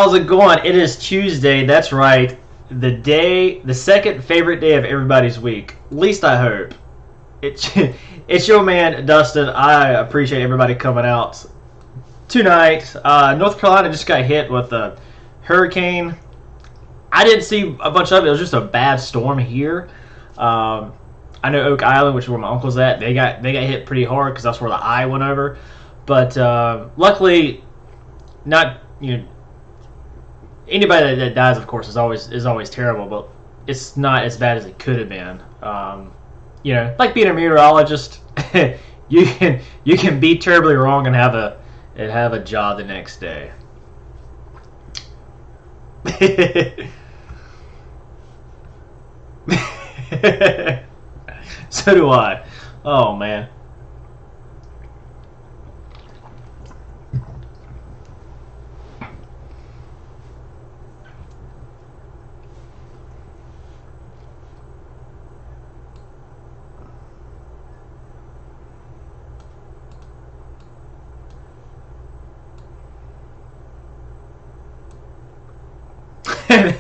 How's it going? It is Tuesday. That's right. The second favorite day of everybody's week. At least I hope. It's it's your man Dustin. I appreciate everybody coming out tonight. North Carolina just got hit with a hurricane. I didn't see a bunch of it. It was just a bad storm here. I know Oak Island, which is where my uncle's at. They got hit pretty hard because that's where the eye went over. But luckily, not anybody that dies, of course, is always terrible, but it's not as bad as it could have been. Like being a meteorologist, you can be terribly wrong and have a job the next day. So do I. Oh man.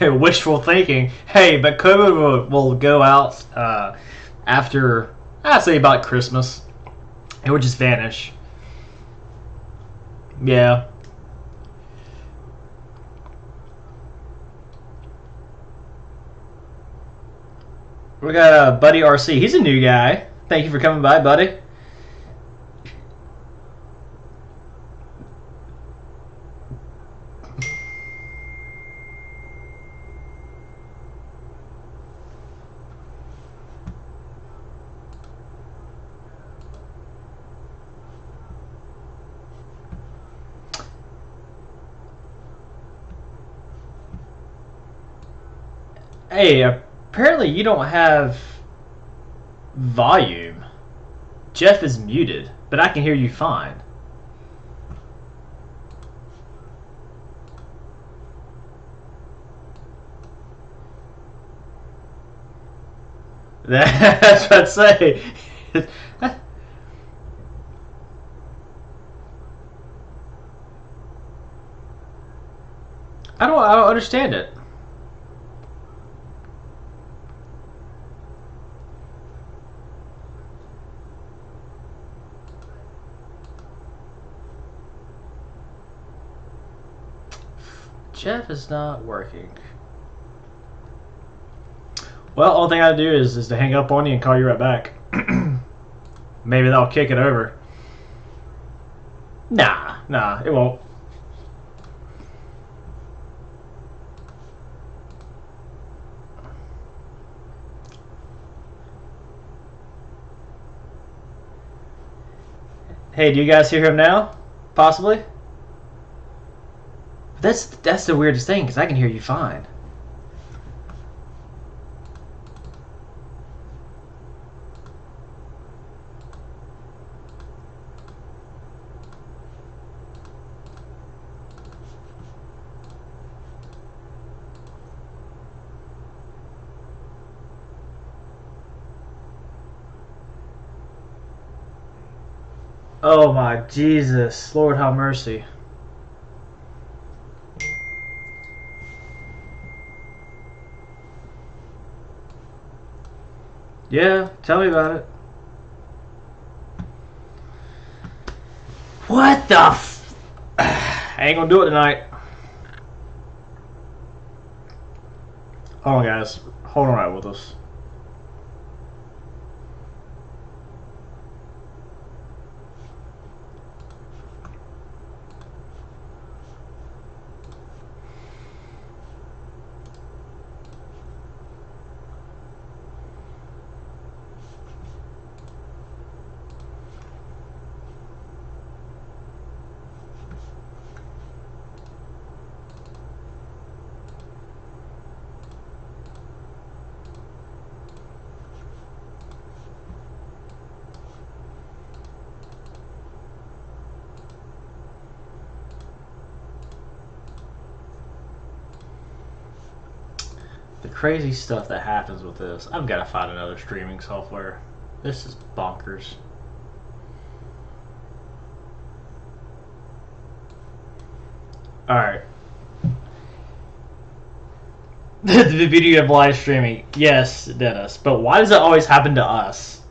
Wishful thinking. Hey, but COVID will go out after, I'd say, about Christmas. It would just vanish. Yeah. We got Buddy RC. He's a new guy. Thank you for coming by, buddy. Hey, apparently you don't have volume. Jeff is muted, but I can hear you fine. That's what I'd say. I don't understand it. Jeff is not working. Well, all thing I do is to hang up on you and call you right back. Maybe that'll kick it over. Nah, it won't. Hey, do you guys hear him now? Possibly? That's the weirdest thing, because I can hear you fine. Oh my Jesus, Lord have mercy. Yeah, tell me about it. What the I ain't gonna do it tonight. Hold on, guys. Hold on right with us. The crazy stuff that happens with this. I've got to find another streaming software. This is bonkers. Alright. The beauty of live streaming. Yes, Dennis. But why does it always happen to us?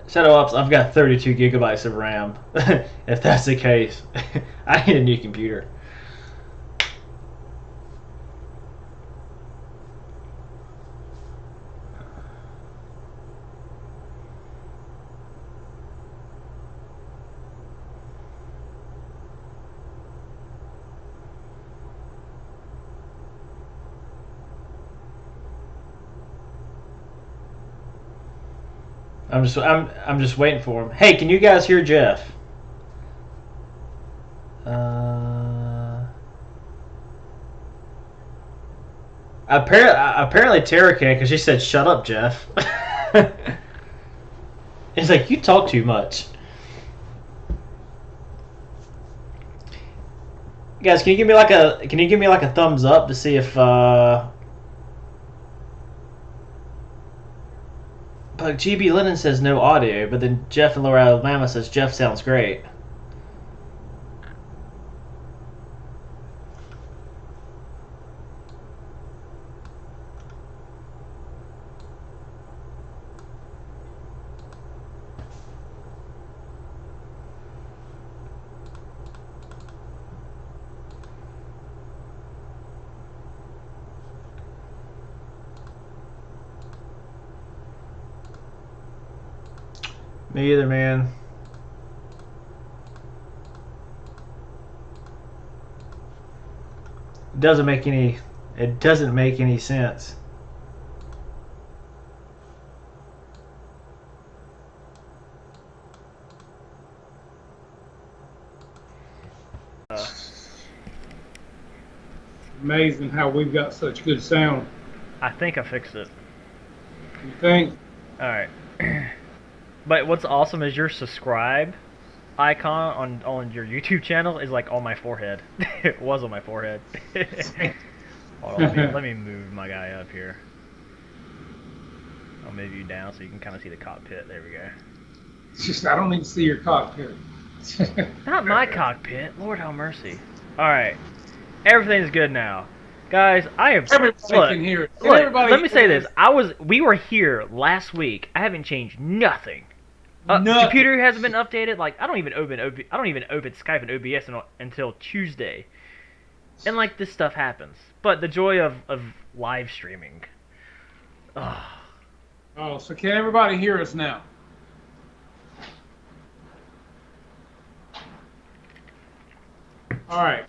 Shadow Ops, I've got 32 gigabytes of RAM. If that's the case, I need a new computer. I'm just waiting for him. Hey, can you guys hear Jeff? Apparently Tara can, because she said, "Shut up, Jeff." It's like, you talk too much. Guys, can you give me like a thumbs up to see if But GB Lennon says no audio, but then Jeff in Lower Alabama says Jeff sounds great. Me either, man. It doesn't make any sense. Amazing how we've got such good sound. I think I fixed it. You think? Alright. But what's awesome is your subscribe icon on your YouTube channel is like on my forehead. It was on my forehead. Hold on, let me move my guy up here. I'll move you down so you can kind of see the cockpit. There we go. It's just I don't need to see your cockpit. Not my cockpit. Lord have mercy. Alright. Everything's good now. Guys, I have Everybody can hear it. Look, let me say this. We were here last week. I haven't changed nothing. Computer hasn't been updated. Like I don't even open Skype and OBS until Tuesday, and like this stuff happens. But the joy of live streaming. Oh, so can everybody hear us now? All right.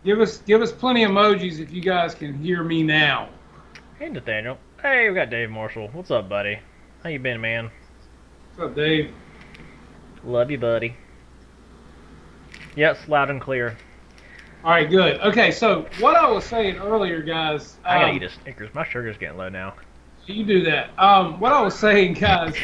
Give us plenty of emojis if you guys can hear me now. Hey Nathaniel. Hey, we got Dave Marshall. What's up, buddy? How you been, man? What's up, Dave? Love you, buddy. Yes, loud and clear. All right, good. Okay, so what I was saying earlier, guys. I gotta eat a Snickers. My sugar's getting low now. You do that. What I was saying, guys.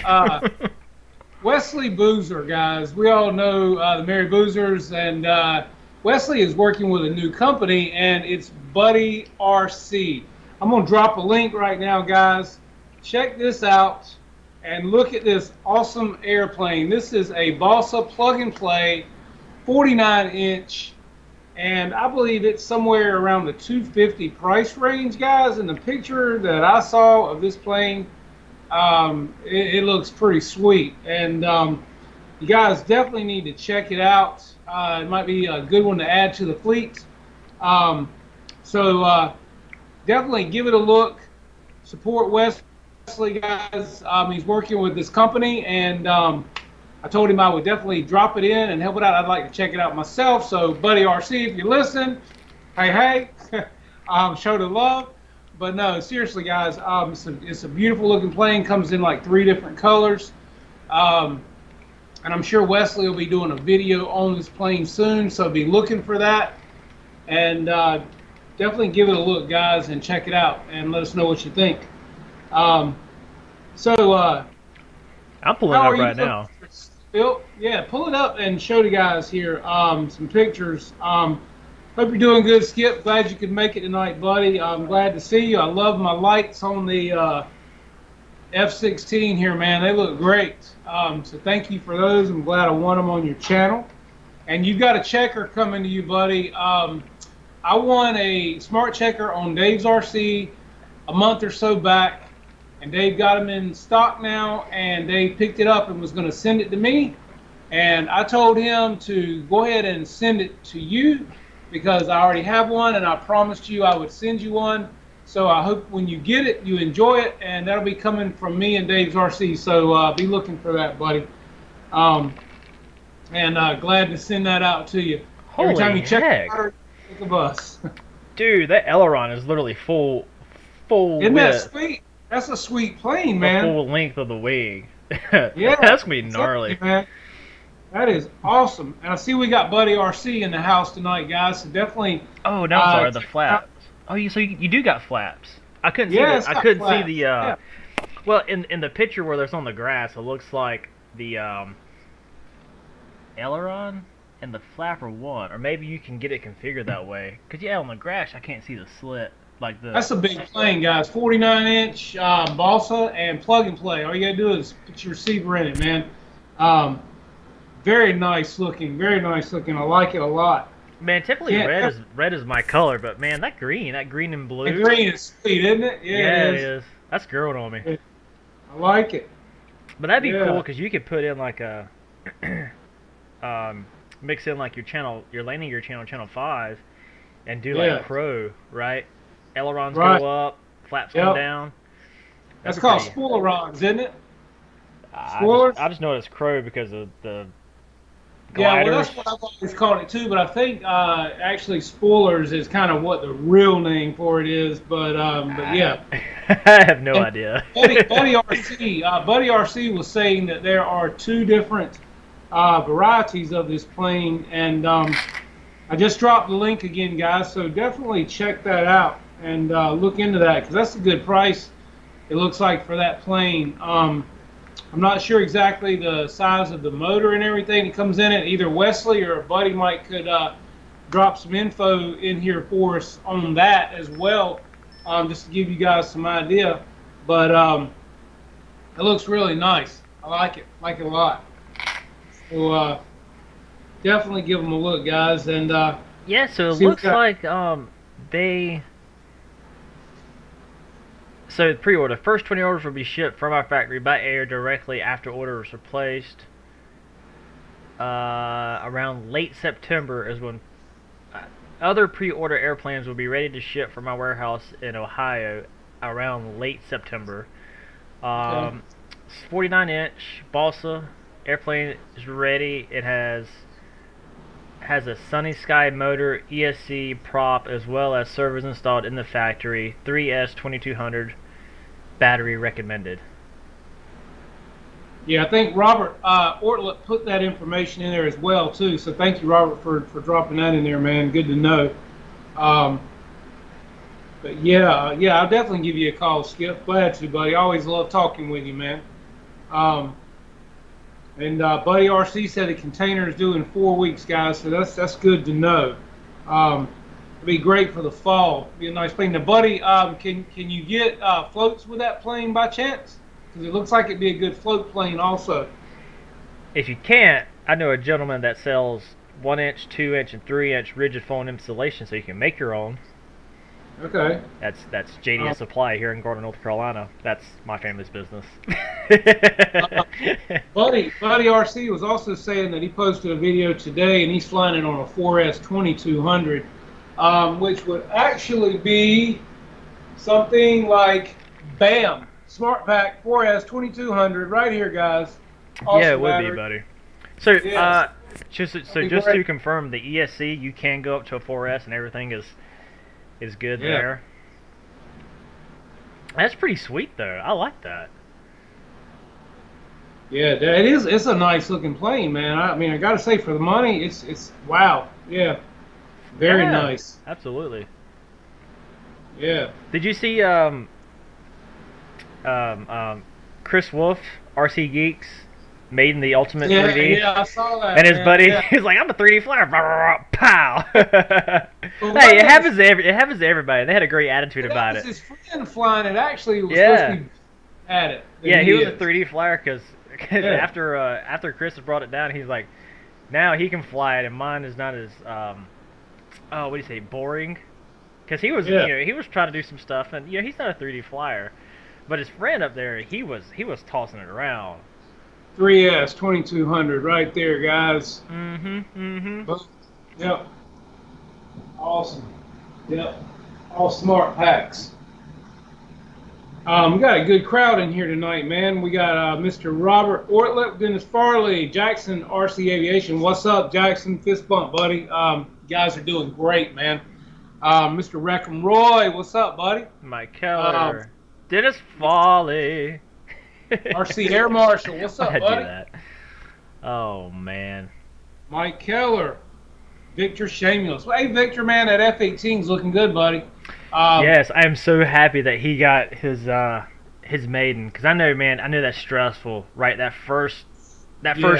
Wesley Boozer, guys. We all know the Merry Boozers, and Wesley is working with a new company, and it's Buddy RC. I'm gonna drop a link right now, guys. Check this out. And look at this awesome airplane. This is a Balsa plug-and-play 49-inch, and I believe it's somewhere around the $250 price range, guys. In the picture that I saw of this plane, it looks pretty sweet. And you guys definitely need to check it out. It might be a good one to add to the fleet. So definitely give it a look. Support Wesley, guys. He's working with this company, and I told him I would definitely drop it in and help it out. I'd like to check it out myself. So, Buddy RC, if you listen, hey, show the love. But no, seriously, guys, it's a beautiful looking plane. Comes in like 3 different colors. And I'm sure Wesley will be doing a video on this plane soon, so be looking for that. And definitely give it a look, guys, and check it out and let us know what you think. I'm pulling it up right now. Phil? Yeah, pull it up and show the guys here some pictures. Hope you're doing good, Skip. Glad you could make it tonight, buddy. I'm glad to see you. I love my lights on the F-16 here, man. They look great. So thank you for those. I'm glad I won them on your channel. And you've got a checker coming to you, buddy. I won a smart checker on Dave's RC a month or so back, and Dave got them in stock now, and Dave picked it up and was going to send it to me. And I told him to go ahead and send it to you because I already have one, and I promised you I would send you one. So I hope when you get it, you enjoy it, and that'll be coming from me and Dave's RC. So be looking for that, buddy. And glad to send that out to you. Holy Every time you check heck. it out, take a bus. Dude, that aileron is literally full Isn't that width, sweet? That's a sweet plane, the man. full length of the wing. Yeah, That's gonna be gnarly. exactly, man. That is awesome. And I see we got Buddy RC in the house tonight, guys. So definitely. Oh, no, I'm sorry, the check it flaps. out. Oh, you do got flaps. I couldn't see Yeah, the, it's I got couldn't see flaps. the Yeah. well, in the picture where there's on the grass, it looks like the aileron and the flap are one, or maybe you can get it configured that way. Cause yeah, on the grass I can't see the slit like the. That's a big plane, guys. 49-inch balsa and plug and play. All you gotta do is put your receiver in it, man. Very nice looking. Very nice looking. I like it a lot. Man, typically Yeah. red is my color, but man, that green and blue. The green is sweet, isn't it? Yeah, it it is. is. That's growing on me. I like it. But that'd be Yeah. cool because you could put in like a mix in like your landing gear channel 5, and do like Yeah. a crow, right? Ailerons Right. go up, flaps Yep. come down. That's That'd be called pretty- spoilerons, isn't it? I spoilers? I just know it's crow because of the Yeah, gliders. well, that's what I've always called it too. But I think actually spoilers is kind of what the real name for it is. But yeah. I have no idea. Buddy RC was saying that there are two different varieties of this plane, and I just dropped the link again, guys. So definitely check that out and look into that because that's a good price. It looks like for that plane. I'm not sure exactly the size of the motor and everything that comes in it. Either Wesley or Buddy Mike could drop some info in here for us on that as well, just to give you guys some idea. But it looks really nice. I like it a lot. So definitely give them a look, guys. And Yeah, so it See what looks got- like they. So pre-order. First 20 orders will be shipped from our factory by air directly after orders are placed. Around late September is when other pre-order airplanes will be ready to ship from my warehouse in Ohio around late September. 49-inch balsa airplane is ready. It has a Sunny Sky motor, ESC prop, as well as servers installed in the factory. 3S2200 battery recommended. yeah, I think Robert Ortlet put that information in there as well too. So thank you, Robert, for dropping that in there, man. Good to know. But yeah, I'll definitely give you a call, Skip. Glad to, buddy. I always love talking with you, man. And Buddy RC said the container is due in 4 weeks, guys. So that's good to know. It'd be great for the fall. Be a nice plane. Now, Buddy, can you get floats with that plane by chance? Because it looks like it'd be a good float plane also. If you can't, I know a gentleman that sells 1-inch, 2-inch, and 3-inch rigid foam insulation, so you can make your own. Okay. That's JDS Supply here in Gardner, North Carolina. That's my family's business. Buddy RC was also saying that he posted a video today, and he's flying it on a 4S 2200, which would actually be something like, bam, SmartPack 4S 2200 right here, guys. Awesome Yeah, it would battery. be, buddy. So, Yes. just be just great. to confirm, the ESC you can go up to a 4S and everything is good Yeah. there. That's pretty sweet though. I like that. Yeah, it is. It's a nice looking plane, man. I mean, I gotta say, for the money, it's wow. Yeah, very Yeah, nice. Absolutely. Yeah. Did you see Chris Wolf, RC Geeks, Maiden the Ultimate Yeah, 3D. yeah, I saw that. And his man. buddy, Yeah. he's like, "I'm a 3D flyer." Pow! Well, Hey, it happens to everybody. They had a great attitude that about was it. his friend flying it. Actually, was Yeah. supposed to be at it. than Yeah, he was a is. 3D flyer because Yeah. after Chris brought it down, he's like, now he can fly it, and mine is not as what do you say, boring? Because he was Yeah. he was trying to do some stuff, and he's not a 3D flyer, but his friend up there, he was tossing it around. 3S 2200 right there, guys. Mm-hmm. Boom. Yep. Awesome. Yep. All smart packs. We got a good crowd in here tonight, man. We got Mr. Robert Ortlip, Dennis Farley, Jackson, RC Aviation. What's up, Jackson? Fist bump, buddy. You guys are doing great, man. Mr. Reckham Roy, what's up, buddy? Mike Keller, Dennis Farley. RC Air Marshal, what's up, I'd buddy? do that. Oh man. Mike Keller, Victor Shamuels. Hey, Victor, man, that F-18's looking good, buddy. Yes, I am so happy that he got his maiden, because I know that's stressful, right? That first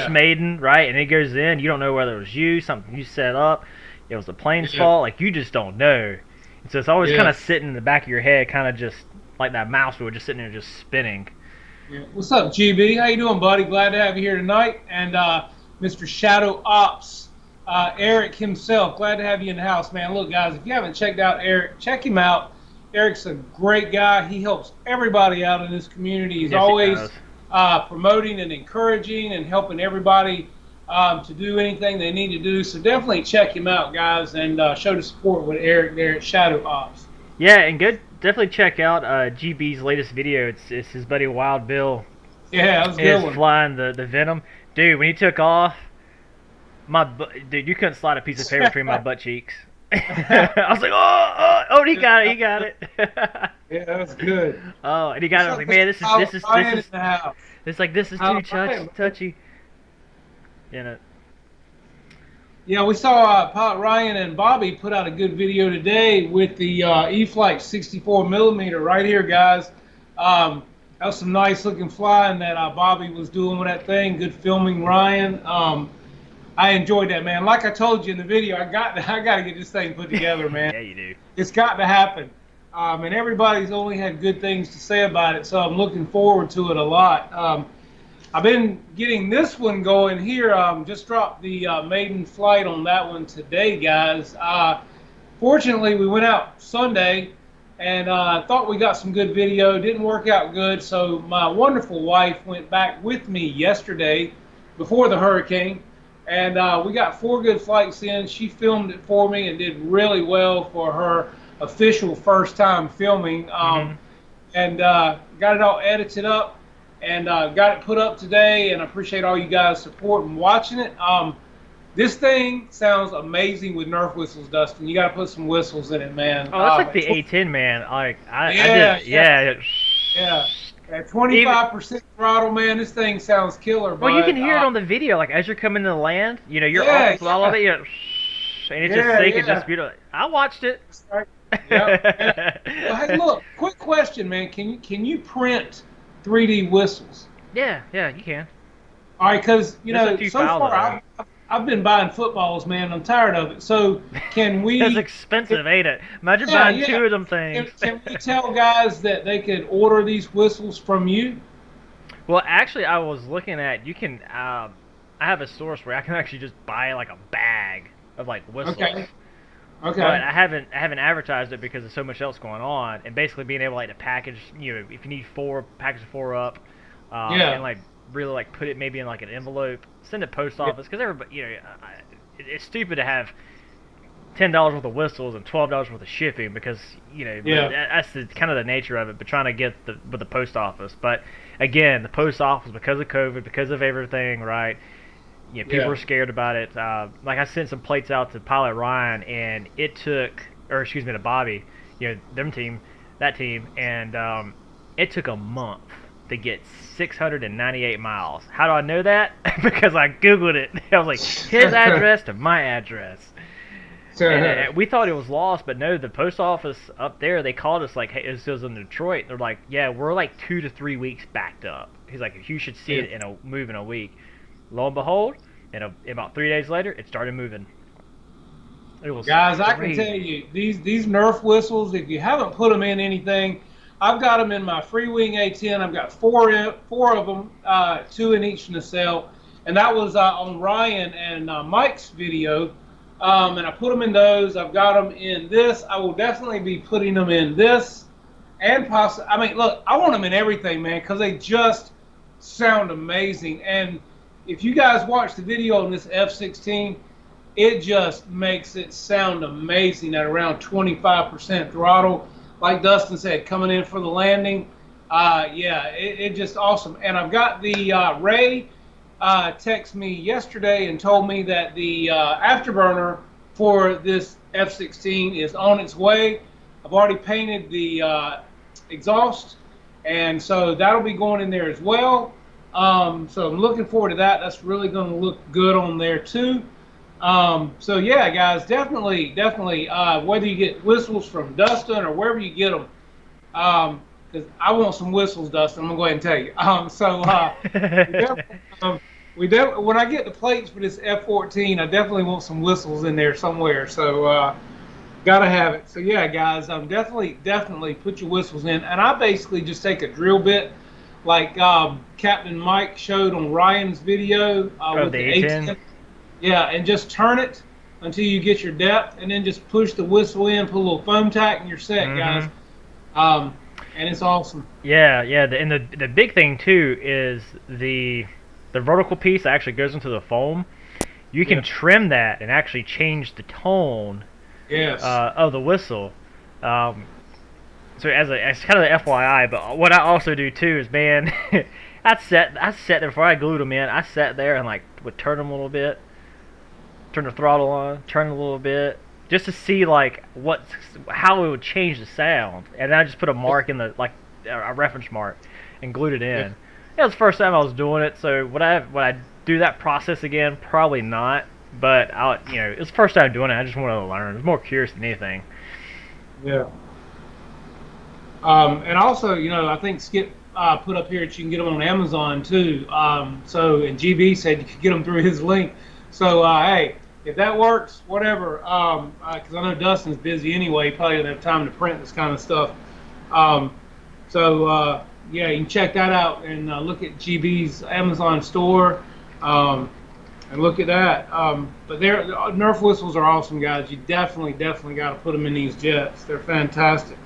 maiden, right? And it goes in, you don't know whether it was something you set up, it was the plane's fault, like you just don't know. And so it's always kind of sitting in the back of your head, kind of just like that mouse wheel, just sitting there just spinning. Yeah. What's up, GB? How you doing, buddy? Glad to have you here tonight. And Mr. Shadow Ops, Eric himself, glad to have you in the house, man. Look, guys, if you haven't checked out Eric, check him out. Eric's a great guy. He helps everybody out in this community. He's always promoting and encouraging and helping everybody to do anything they need to do. So definitely check him out, guys, and show the support with Eric there at Shadow Ops. Yeah, and definitely check out GB's latest video. It's his buddy Wild Bill. Yeah, that was a good one. Flying the Venom. Dude, when he took off, dude, you couldn't slide a piece of paper between my butt cheeks. I was like, oh, he got it. Yeah, that was good. Oh, and he got it. I was like, man, this is too touchy. You know. Yeah, we saw Pilot Ryan and Bobby put out a good video today with the E-Flight 64mm right here, guys. That was some nice looking flying that Bobby was doing with that thing. Good filming, Ryan. I enjoyed that, man. Like I told you in the video, I got to get this thing put together, man. Yeah, you do. It's got to happen. And everybody's only had good things to say about it, so I'm looking forward to it a lot. I've been getting this one going here. Just dropped the maiden flight on that one today, guys. Fortunately, we went out Sunday and thought we got some good video. Didn't work out good, so my wonderful wife went back with me yesterday before the hurricane, and we got 4 good flights in. She filmed it for me and did really well for her official first time filming, and got it all edited up. And got it put up today, and I appreciate all you guys' support and watching it. This thing sounds amazing with Nerf whistles, Dustin. You got to put some whistles in it, man. Oh, that's like the A10, man. Yeah. At 25% throttle, man, this thing sounds killer. Well, you can hear it on the video, like as you're coming to land. You're off with all of it, and it's just sick and just beautiful. I watched it. Yeah. Well, hey, look, quick question, man. Can you print 3D whistles? Yeah, you can. All right, because so file far I've been buying footballs, man. I'm tired of it. So can we? It's expensive, ain't it? Imagine buying 2 of them things. Can we tell guys that they could order these whistles from you? Well, actually, I was looking at you can. I have a source where I can actually just buy like a bag of like whistles. Okay. But I haven't advertised it because there's so much else going on, and basically being able to package, if you need 4, package 4 up, and like really like put it maybe in like an envelope, send it post office, because everybody, it's stupid to have $10 worth of whistles and $12 worth of shipping, because that's kind of the nature of it. But trying to get with the post office, but again, the post office, because of COVID, because of everything, right? People were scared about it. Like I sent some plates out to Pilot Ryan, and to Bobby, that team, and it took a month to get 698 miles. How do I know that? Because I Googled it. I was like, his address to my address. And we thought it was lost, but no, the post office up there, they called us like, hey, this was in Detroit. They're like, yeah, we're like 2 to 3 weeks backed up. He's like, you should see it move in a week. Lo and behold, about 3 days later, it started moving. It was Guys, I can crazy. tell you, these Nerf whistles, if you haven't put them in anything, I've got them in my Freewing A10. I've got four of them, 2 in each nacelle. And that was on Ryan and Mike's video. And I put them in those. I've got them in this. I will definitely be putting them in this. And possibly, I mean, look, I want them in everything, man, because they just sound amazing. And if you guys watch the video on this F-16, it just makes it sound amazing at around 25% throttle. Like Dustin said, coming in for the landing. Yeah, it just awesome. And I've got the Ray text me yesterday and told me that the afterburner for this F-16 is on its way. I've already painted the exhaust, and so that'll be going in there as well. So I'm looking forward to that. That's really going to look good on there too. So yeah, guys, definitely, whether you get whistles from Dustin or wherever you get them, because I want some whistles, Dustin. I'm gonna go ahead and tell you. When I get the plates for this F-14, I definitely want some whistles in there somewhere. So gotta have it. So yeah, guys, definitely put your whistles in. And I basically just take a drill bit, like Captain Mike showed on Ryan's video with the A10. Yeah, and just turn it until you get your depth, and then just push the whistle in, put a little foam tack, and you're set, guys. And it's awesome. Yeah. And the big thing too is the vertical piece that actually goes into the foam. You can trim that and actually change the tone. Yes. Of the whistle. So as kind of the FYI, but what I also do too is, man, I sat there before I glued them in. I sat there and would turn them a little bit, turn the throttle on, turn it a little bit, just to see how it would change the sound. And then I just put a mark in the a reference mark and glued it in. Yeah. It was the first time I was doing it, so would I do that process again? Probably not. But it was the first time doing it. I just wanted to learn. I was more curious than anything. Yeah. And also, I think Skip put up here that you can get them on Amazon too. And GB said you could get them through his link. So hey, if that works, whatever. Because I know Dustin's busy anyway. He probably doesn't have time to print this kind of stuff. Yeah, you can check that out and look at GB's Amazon store. And look at that. But Nerf whistles are awesome, guys. You definitely got to put them in these jets. They're fantastic.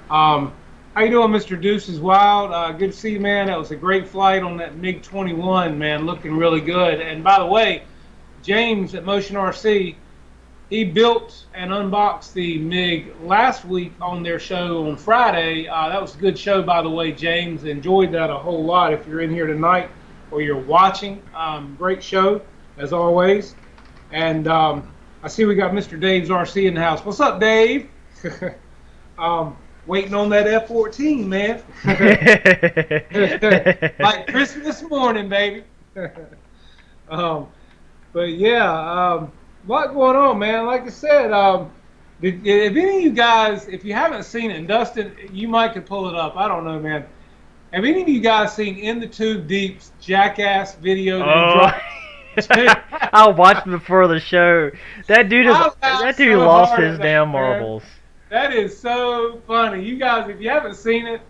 How you doing, Mr. Deuces Wild? Good to see you, man. That was a great flight on that MiG-21, man. Looking really good. And by the way, James at Motion RC, he built and unboxed the MiG last week on their show on Friday. That was a good show, by the way, James. Enjoyed that a whole lot if you're in here tonight or you're watching. Great show, as always. And I see we got Mr. Dave's RC in the house. What's up, Dave? Waiting on that F-14, man. Like Christmas morning, baby. But yeah, lot going on, man. Like I said, if any of you guys, if you haven't seen it, and Dustin, you might could pull it up. I don't know, man. Have any of you guys seen In the Tube Deep's Jackass video? I watched before the show. That dude lost his damn marbles. That is so funny. You guys, if you haven't seen it,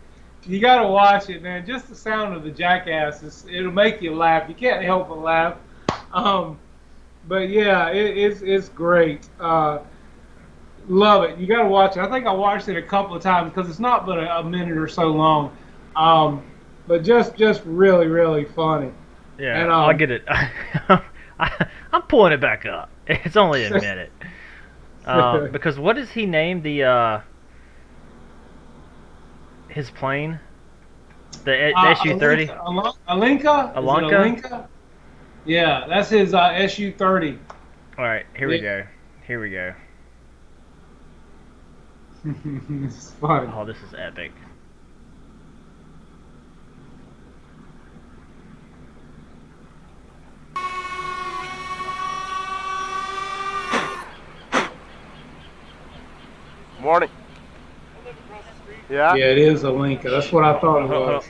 you got to watch it, man. Just the sound of the Jackass, it'll make you laugh. You can't help but laugh. But yeah, it's great. Love it. You got to watch it. I think I watched it a couple of times because it's not but a minute or so long. But just really, really funny. Yeah, and, I'll get it. I'm pulling it back up. It's only a minute. Because what does he name his plane? The Su-30? Alinka? Yeah, that's his Su-30. All right, here we go. It's funny. Oh, this is epic. Morning. Yeah? Yeah, it is Alinka. That's what I thought it was.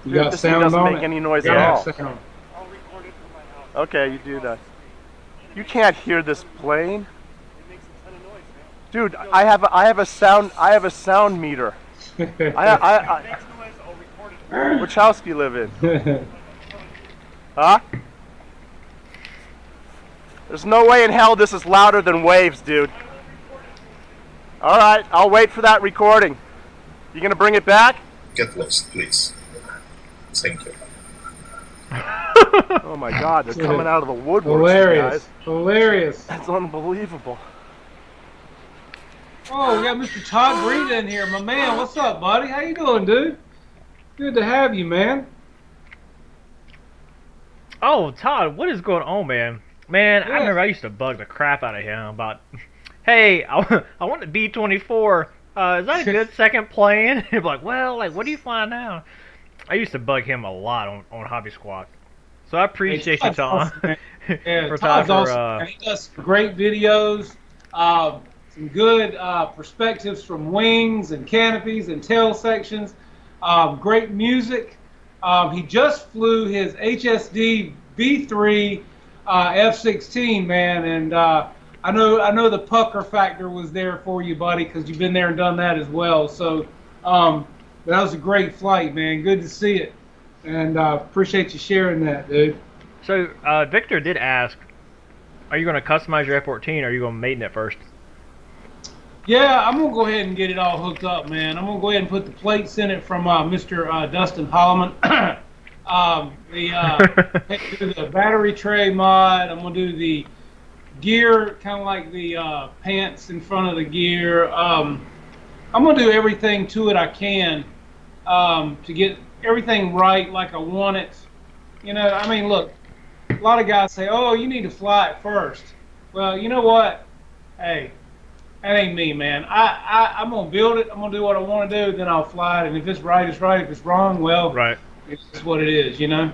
You Dude, got this thing sound doesn't on make it? any noise at Yeah, all. sound. Okay, you do that. You can't hear this plane. Dude, I have a sound meter. Which house do you live in? Huh? There's no way in hell this is louder than waves, dude. All right, I'll wait for that recording. You gonna bring it back? Get lost, please. Thank you. Oh my God, they're coming out of the woodworks, you Hilarious. guys. Hilarious. That's unbelievable. Oh, we got Mr. Todd Breed in here. My man, what's up, buddy? How you doing, dude? Good to have you, man. Oh, Todd, what is going on, man? Man, I Yeah. remember I used to bug the crap out of him about, hey, I want the B-24. Is that a good second plane? He'd be like, well, like, what do you find now? I used to bug him a lot on Hobby Squawk. So I appreciate you, Todd's Tom. awesome, man. Yeah, for Todd's Todd awesome. for, Man. He does some great videos, some good perspectives from wings and canopies and tail sections. Great music. He just flew his HSD V3 F-16, man, and I know the pucker factor was there for you, buddy, because you've been there and done that as well. So that was a great flight, man. Good to see it, and appreciate you sharing that, dude. So, Victor did ask, are you going to customize your F-14 or are you going to maiden it first? Yeah, I'm gonna go ahead and get it all hooked up, man. I'm gonna go ahead and put the plates in it from Mr. Dustin Holloman. Do the battery tray mod. I'm gonna do the gear, kind of like the pants in front of the gear. I'm gonna do everything to it I can to get everything right, like I want it. You know, I mean, look, a lot of guys say, "Oh, you need to fly it first." Well, you know what? Hey. That ain't me, man. I'm gonna build it. I'm gonna do what I want to do. Then I'll fly it. And if it's right, it's right. If it's wrong, well, Right. it's just what it is, you know.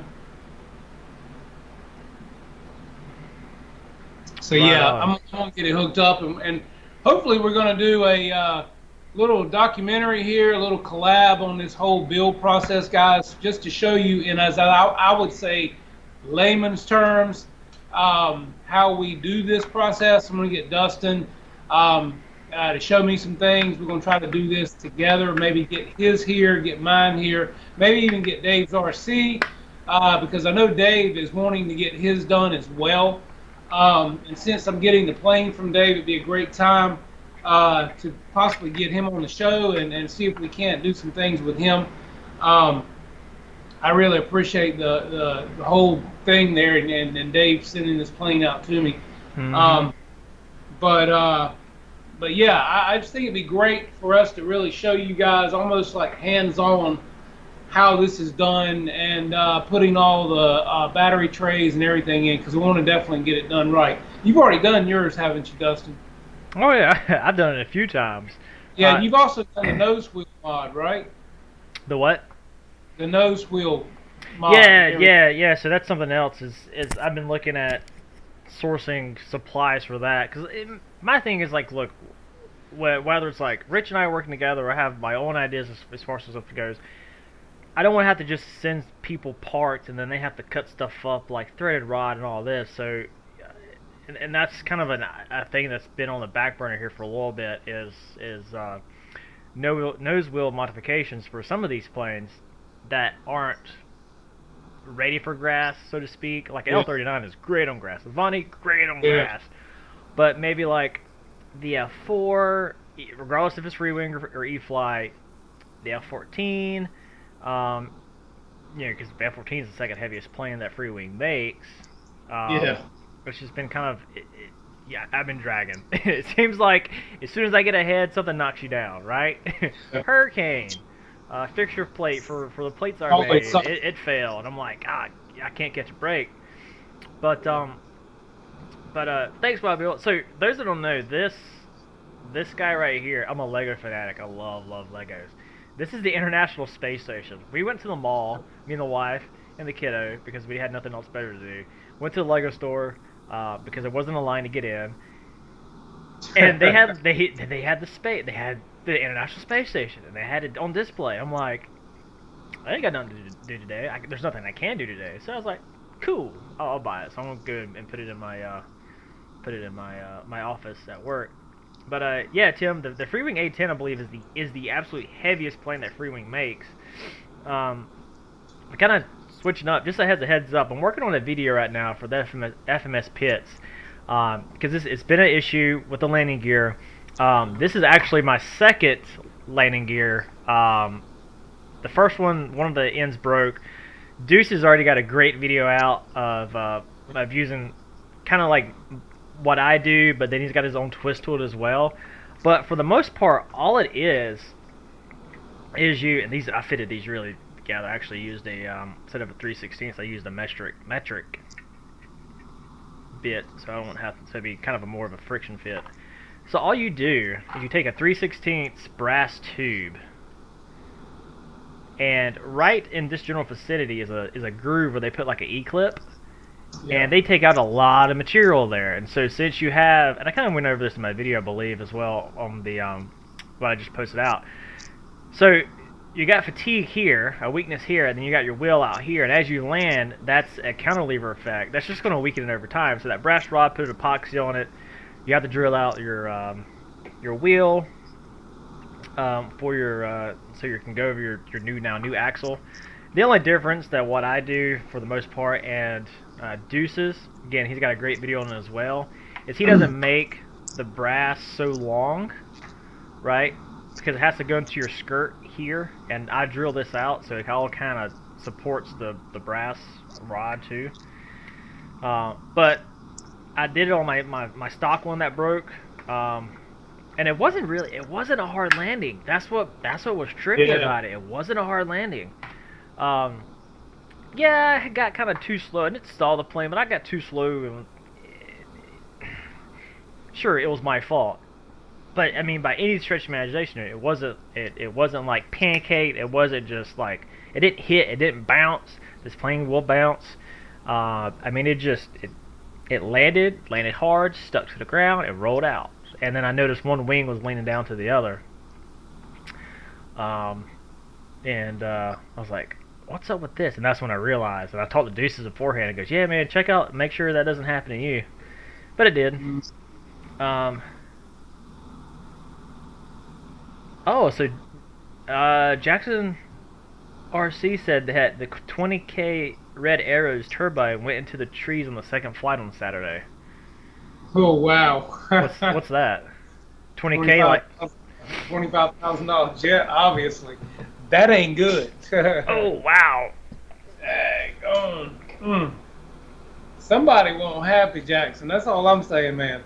So Right yeah, on. I'm gonna get it hooked up, and hopefully we're gonna do a little documentary here, a little collab on this whole build process, guys, just to show you, in as I would say, layman's terms, how we do this process. I'm gonna get Dustin. To show me some things. We're going to try to do this together, maybe get his here, get mine here, maybe even get Dave's RC, because I know Dave is wanting to get his done as well. And since I'm getting the plane from Dave, it'd be a great time to possibly get him on the show and see if we can't do some things with him. I really appreciate the whole thing there, and Dave sending this plane out to me. Mhm. But yeah, I just think it'd be great for us to really show you guys almost like hands-on how this is done, and putting all the battery trays and everything in, because we want to definitely get it done right. You've already done yours, haven't you, Dustin? Oh, yeah. I've done it a few times. Yeah, and you've also done the nose wheel mod, right? The what? The nose wheel mod. Yeah. So that's something else. Is I've been looking at sourcing supplies for that, because my thing is like, look, whether it's like Rich and I working together or I have my own ideas as far as stuff goes, I don't want to have to just send people parts and then they have to cut stuff up like threaded rod and all this. So, and that's kind of a thing that's been on the back burner here for a little bit, is nose wheel modifications for some of these planes that aren't ready for grass, so to speak. Like L39 is great on grass. The Vonnie, great on grass. But maybe like the F4, regardless if it's free wing or E-Fly, the F14, because the F14 is the second heaviest plane that free wing makes. Which has been kind of, I've been dragging. It seems like as soon as I get ahead, something knocks you down, right? Hurricane. Fixture plate for the plates I made, it failed. I'm like, I can't catch a break. But thanks, Bobby. So those that don't know, this guy right here, I'm a Lego fanatic. I love Legos. This is the International Space Station. We went to the mall, me and the wife and the kiddo, because we had nothing else better to do. Went to the Lego store because there wasn't a line to get in, and they had the space. They had the International Space Station, and they had it on display. I'm like, I ain't got nothing to do today. There's nothing I can do today. So I was like, cool, I'll buy it. So I'm gonna go and put it in my my office at work. But yeah, Tim, the Freewing A10 I believe is the absolute heaviest plane that Freewing makes. I'm kind of switching up just as a heads up. I'm working on a video right now for the FMS pits because it's been an issue with the landing gear. This is actually my second landing gear. The first one of the ends broke. Deuce has already got a great video out of using kind of like what I do, but then he's got his own twist to it as well. But for the most part, all it is I fitted these really together. I actually used a instead of a 3/16, I used a metric bit, so I don't have to, so it'd be kind of more of a friction fit. So all you do is you take a 3/16 brass tube, and right in this general vicinity is a groove where they put like an E-clip. Yeah. And they take out a lot of material there. And so since you have, and I kind of went over this in my video, I believe, as well, on the what I just posted out. So you got fatigue here, a weakness here, and then you got your wheel out here. And as you land, that's a cantilever effect. That's just going to weaken it over time. So that brass rod, put an epoxy on it. You have to drill out your wheel for your so you can go over your new axle. The only difference that what I do for the most part and Deuces, again, he's got a great video on it as well, is he doesn't make the brass so long, right? Because it has to go into your skirt here, and I drill this out so it all kind of supports the brass rod too. But I did it on my stock one that broke, and it wasn't a hard landing. That's what was tricky about it. It wasn't a hard landing. Yeah, I got kind of too slow. I didn't stall the plane, but I got too slow. And sure, it was my fault. But I mean, by any stretch of imagination, it wasn't like pancake. It wasn't just like it didn't hit. It didn't bounce. This plane will bounce. I mean, it landed hard, stuck to the ground, and rolled out. And then I noticed one wing was leaning down to the other. And I was like, what's up with this? And that's when I realized, and I talked to Deuces beforehand, and goes, yeah, man, make sure that doesn't happen to you. But it did. So Jackson RC said that the 20K Red Arrows turbine went into the trees on the second flight on Saturday. Oh, wow. What's that? 20K, like $25,000 jet, obviously. That ain't good. Oh, wow. Dang on. Somebody won't happy, Jackson. That's all I'm saying, man.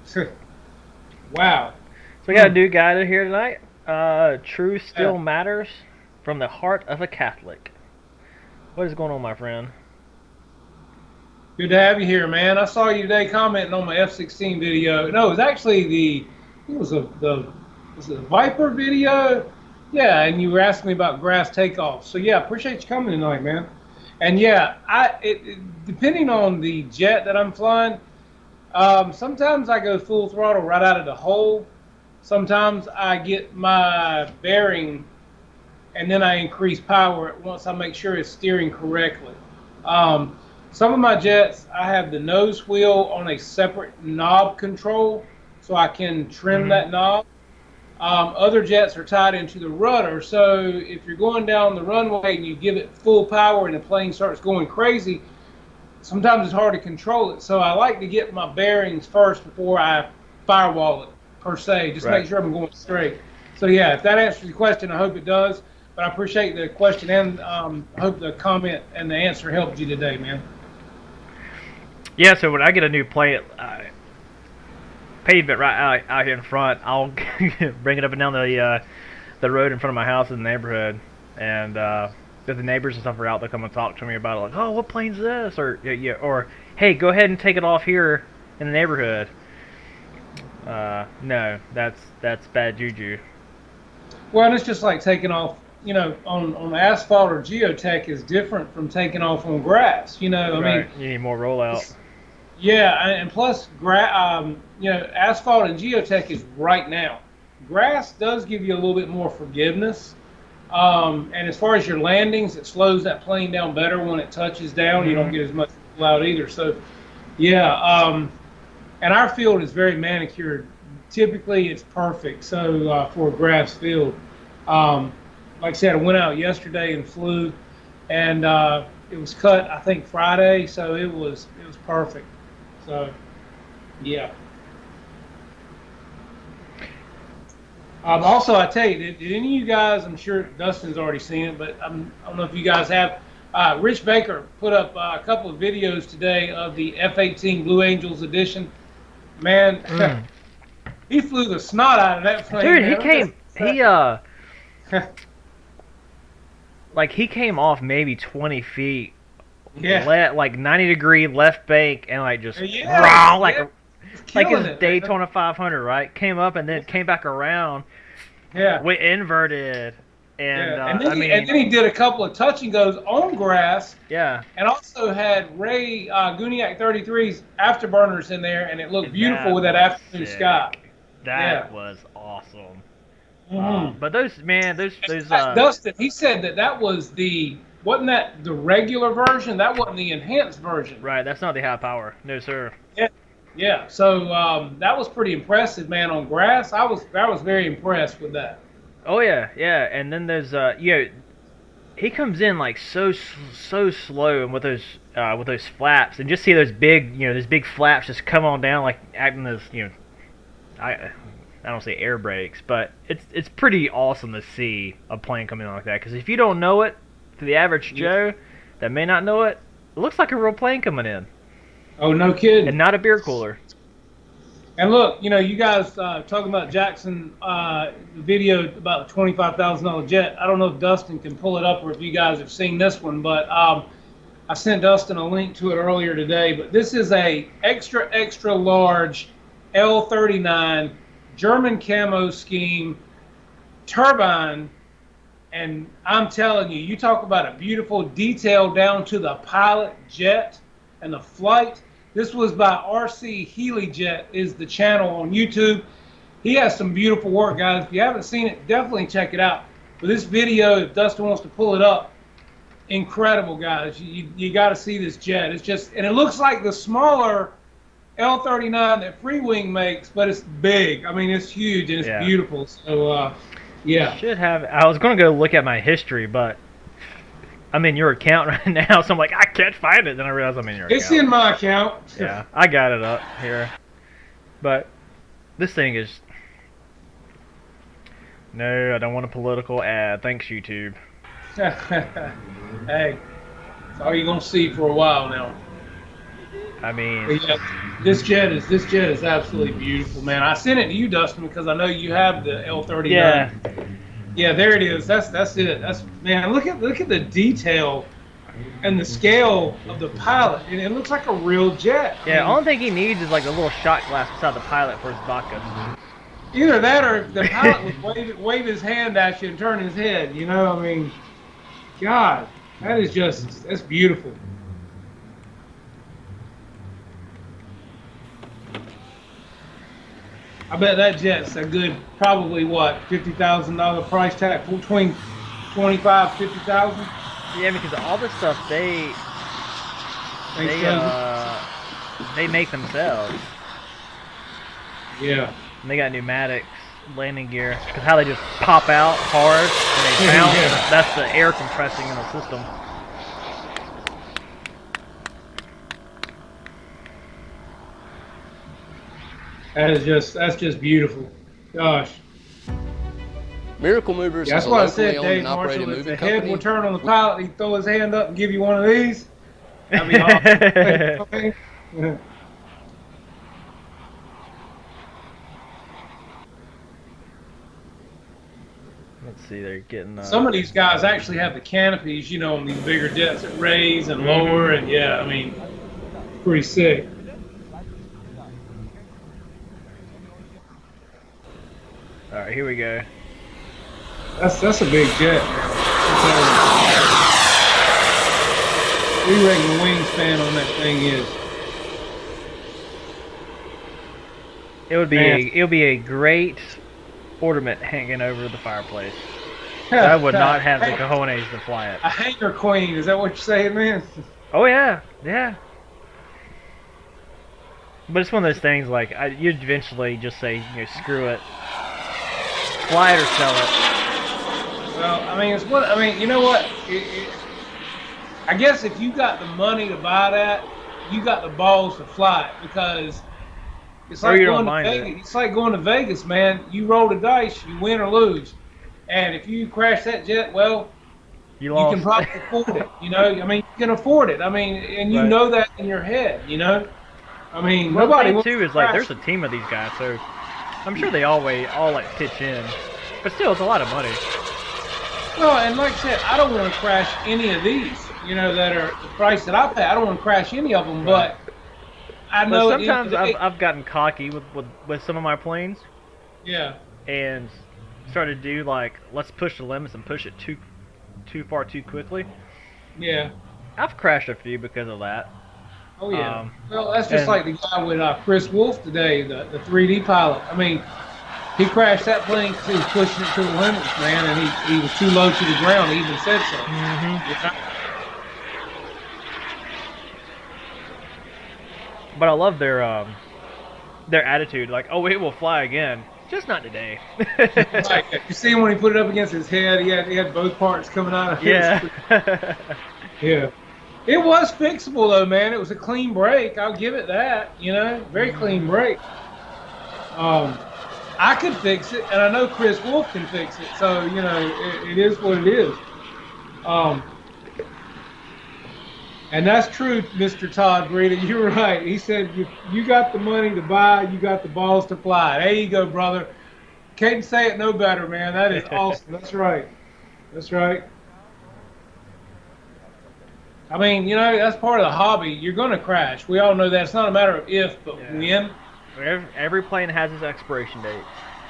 Wow. So we got a new guy here tonight. Truth Still Matters, from the heart of a Catholic. What is going on, my friend? Good to have you here, man. I saw you today commenting on my F-16 video. No, it was actually was it the Viper video? Yeah, and you were asking me about grass takeoff. So yeah, appreciate you coming tonight, man. And yeah, depending on the jet that I'm flying, sometimes I go full throttle right out of the hole. Sometimes I get my bearing, and then I increase power once I make sure it's steering correctly. Some of my jets, I have the nose wheel on a separate knob control, so I can trim that knob. Other jets are tied into the rudder, so if you're going down the runway and you give it full power and the plane starts going crazy, sometimes it's hard to control it. So I like to get my bearings first before I firewall it, per se, just make sure I'm going straight. So yeah, if that answers your question, I hope it does. But I appreciate the question, and I hope the comment and the answer helped you today, man. Yeah, so when I get a new plane, pavement right out here in front, I'll bring it up and down the road in front of my house in the neighborhood, and if the neighbors and stuff are out, they'll come and talk to me about it, like, oh, what plane's this? Or hey, go ahead and take it off here in the neighborhood. No, that's bad juju. Well, and it's just like taking off, on asphalt or geotech is different from taking off on grass. I mean, you need more rollout. Yeah, and plus, asphalt and geotech is right now. Grass does give you a little bit more forgiveness, And as far as your landings, it slows that plane down better when it touches down. You don't get as much out either. So, yeah. And our field is very manicured. Typically, it's perfect. So for a grass field, like I said, I went out yesterday and flew, and it was cut I think Friday, so it was perfect. So, yeah. Also, I tell you, did any of you guys? I'm sure Dustin's already seen it, but I don't know if you guys have. Rich Baker put up a couple of videos today of the F-18 Blue Angels edition. Man, he flew the snot out of that plane. Dude, man. he came off maybe 20 feet, Yeah. like 90-degree left bank, and like just Yeah, like Killing his it. Daytona 500, right? Came up and then came back around, Yeah. went inverted, and Yeah. And then he did a couple of touch and goes on grass, yeah, and also had Ray Guniac 33's afterburners in there, and it looked beautiful with that afternoon sick. sky. That was awesome. Mhm. But those Dustin, he said that was wasn't that the regular version? That wasn't the enhanced version. right, that's not the high power. No, sir. Yeah. So that was pretty impressive, man. On grass, I was very impressed with that. Oh yeah, yeah. And then there's he comes in like so slow and with those flaps, and just see those big flaps just come on down like acting as I don't say air brakes, but it's pretty awesome to see a plane come in like that. Because if you don't know it, to the average Joe that may not know it, it looks like a real plane coming in, Oh, no kidding. and not a beer cooler. And look, you guys talking about Jackson, the video about the $25,000 jet. I don't know if Dustin can pull it up or if you guys have seen this one, but I sent Dustin a link to it earlier today. But this is a extra large L-39 German camo scheme turbine. And I'm telling you, you talk about a beautiful detail down to the pilot jet and the flight. This was by RC Healy Jet is the channel on YouTube. He has some beautiful work, guys. If you haven't seen it, definitely check it out. But this video, if Dustin wants to pull it up, incredible, guys. You got to see this jet. It's just, and it looks like the smaller L-39 that Free Wing makes, but it's big. I mean, it's huge and it's beautiful. So, yeah. Should have. I was gonna go look at my history, but I'm in your account right now, so I'm like, I can't find it. Then I realize I'm in your account. It's in my account. Yeah, I got it up here. But this thing is... No, I don't want a political ad. Thanks, YouTube. Hey, that's all you're gonna see for a while now. I mean... But yeah, this jet is absolutely beautiful, man. I sent it to you, Dustin, because I know you have the L-39. Yeah. Yeah, there it is. That's it. Man. Look at the detail and the scale of the pilot, and it looks like a real jet. Yeah, the only thing he needs is like a little shot glass beside the pilot for his vodka. Either that, or the pilot would wave his hand at you and turn his head. I mean, God, that's beautiful. I bet that jet's a good, probably what, $50,000 price tag, between $25,000, $50,000. Yeah, because all this stuff they make themselves. Yeah. And they got pneumatics, landing gear, because how they just pop out hard and they bounce. Yeah. That's the air compressing in the system. That's just beautiful. Gosh. Miracle Movers That's is a what I locally said, owned Dave and operated Marshall. If moving the head company. will turn on the pilot, he'd throw his hand up and give you one of these. That'd be awesome. Let's see, they're getting... Some of these guys actually have the canopies, on these bigger jets that raise and lower, and yeah, I mean, pretty sick. All right, here we go. That's a big jet. What do you reckon the wingspan on that thing is? It would be a great ornament hanging over the fireplace. I would not have the cojones to fly it. A hangar queen, is that what you're saying, man? Oh yeah, yeah. But it's one of those things like you'd eventually just say, screw it, fly it or sell it. Well, I mean, you know what? I guess if you got the money to buy that, you got the balls to fly it, because it's like going to Vegas. It's like going to Vegas, man. You roll the dice, you win or lose, and if you crash that jet, well, you can probably afford it. I mean, you can afford it. I mean, and you know that in your head. I mean, nobody wants to like, there's a team of these guys, so I'm sure they all like pitch in, but still, it's a lot of money. Well, and like I said, I don't want to crash any of these, that are the price that I pay. I don't want to crash any of them, but I know. But sometimes I've gotten cocky with some of my planes. Yeah. And started to do like, let's push the limits and push it too far too quickly. Yeah. I've crashed a few because of that. Oh yeah. Well, that's just like the guy with Chris Wolf today, the 3D pilot. I mean, he crashed that plane because he was pushing it to the limits, man, and he was too low to the ground. He even said so. Mm-hmm. But I love their attitude. Like, oh, it will fly again, just not today. Right. You see him when he put it up against his head. He had both parts coming out of his. Yeah. Yeah. It was fixable though, man. It was a clean break. I'll give it that. Very clean break. I could fix it, and I know Chris Wolf can fix it. So it is what it is. And that's true, Mr. Todd Breida. You're right. He said you got the money to buy, you got the balls to fly. There you go, brother. Can't say it no better, man. That is awesome. That's right. That's right. I mean, that's part of the hobby. You're going to crash. We all know that. It's not a matter of if, but when. Every plane has its expiration date.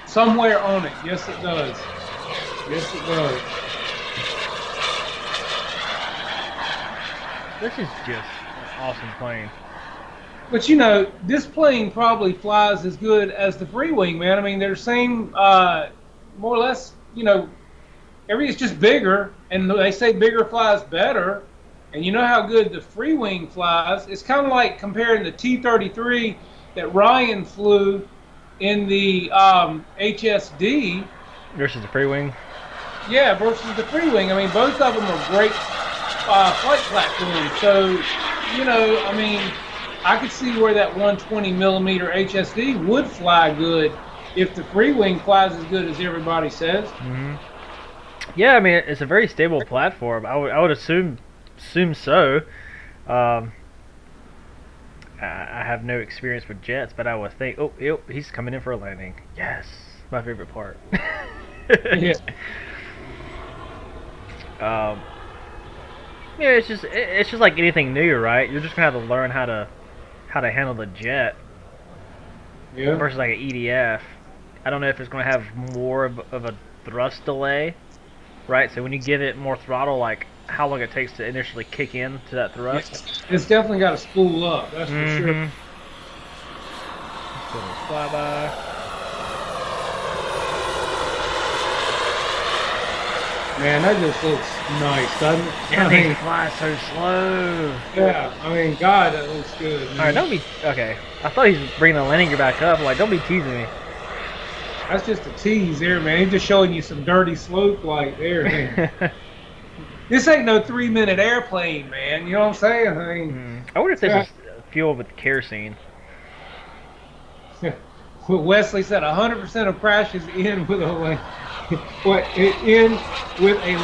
Somewhere on it. Yes, it does. Yes, it does. This is just an awesome plane. But this plane probably flies as good as the Free Wing, man. I mean, they're the same, more or less, everything's just bigger, and they say bigger flies better. And you know how good the Free Wing flies. It's kind of like comparing the T-33 that Ryan flew in the HSD versus the Free Wing. Yeah, versus the Free Wing. I mean, both of them are great flight platforms. So, I mean, I could see where that 120 millimeter HSD would fly good if the Free Wing flies as good as everybody says. Mm-hmm. Yeah, I mean, it's a very stable platform. I would assume so. I have no experience with jets, but I would think, he's coming in for a landing. Yes, my favorite part. Yeah. Yeah, it's just like anything new, right? You're just gonna have to learn how to handle the jet. Yeah. Versus like an EDF. I don't know if it's gonna have more of a thrust delay, right? So when you give it more throttle, like how long it takes to initially kick in to that thrust. It's definitely got to spool up. That's for sure. Flyby. Man, that just looks nice, doesn't it? Yeah, they fly so slow. Yeah, I mean, God, that looks good. Man. All right, don't be okay. I thought he was bringing the landing gear back up. Like, don't be teasing me. That's just a tease there, man. He's just showing you some dirty slope like there, man. This ain't no 3-minute airplane, man. You know what I'm saying? I mean, I wonder if this is fueled with kerosene. Wesley said 100% of crashes end with a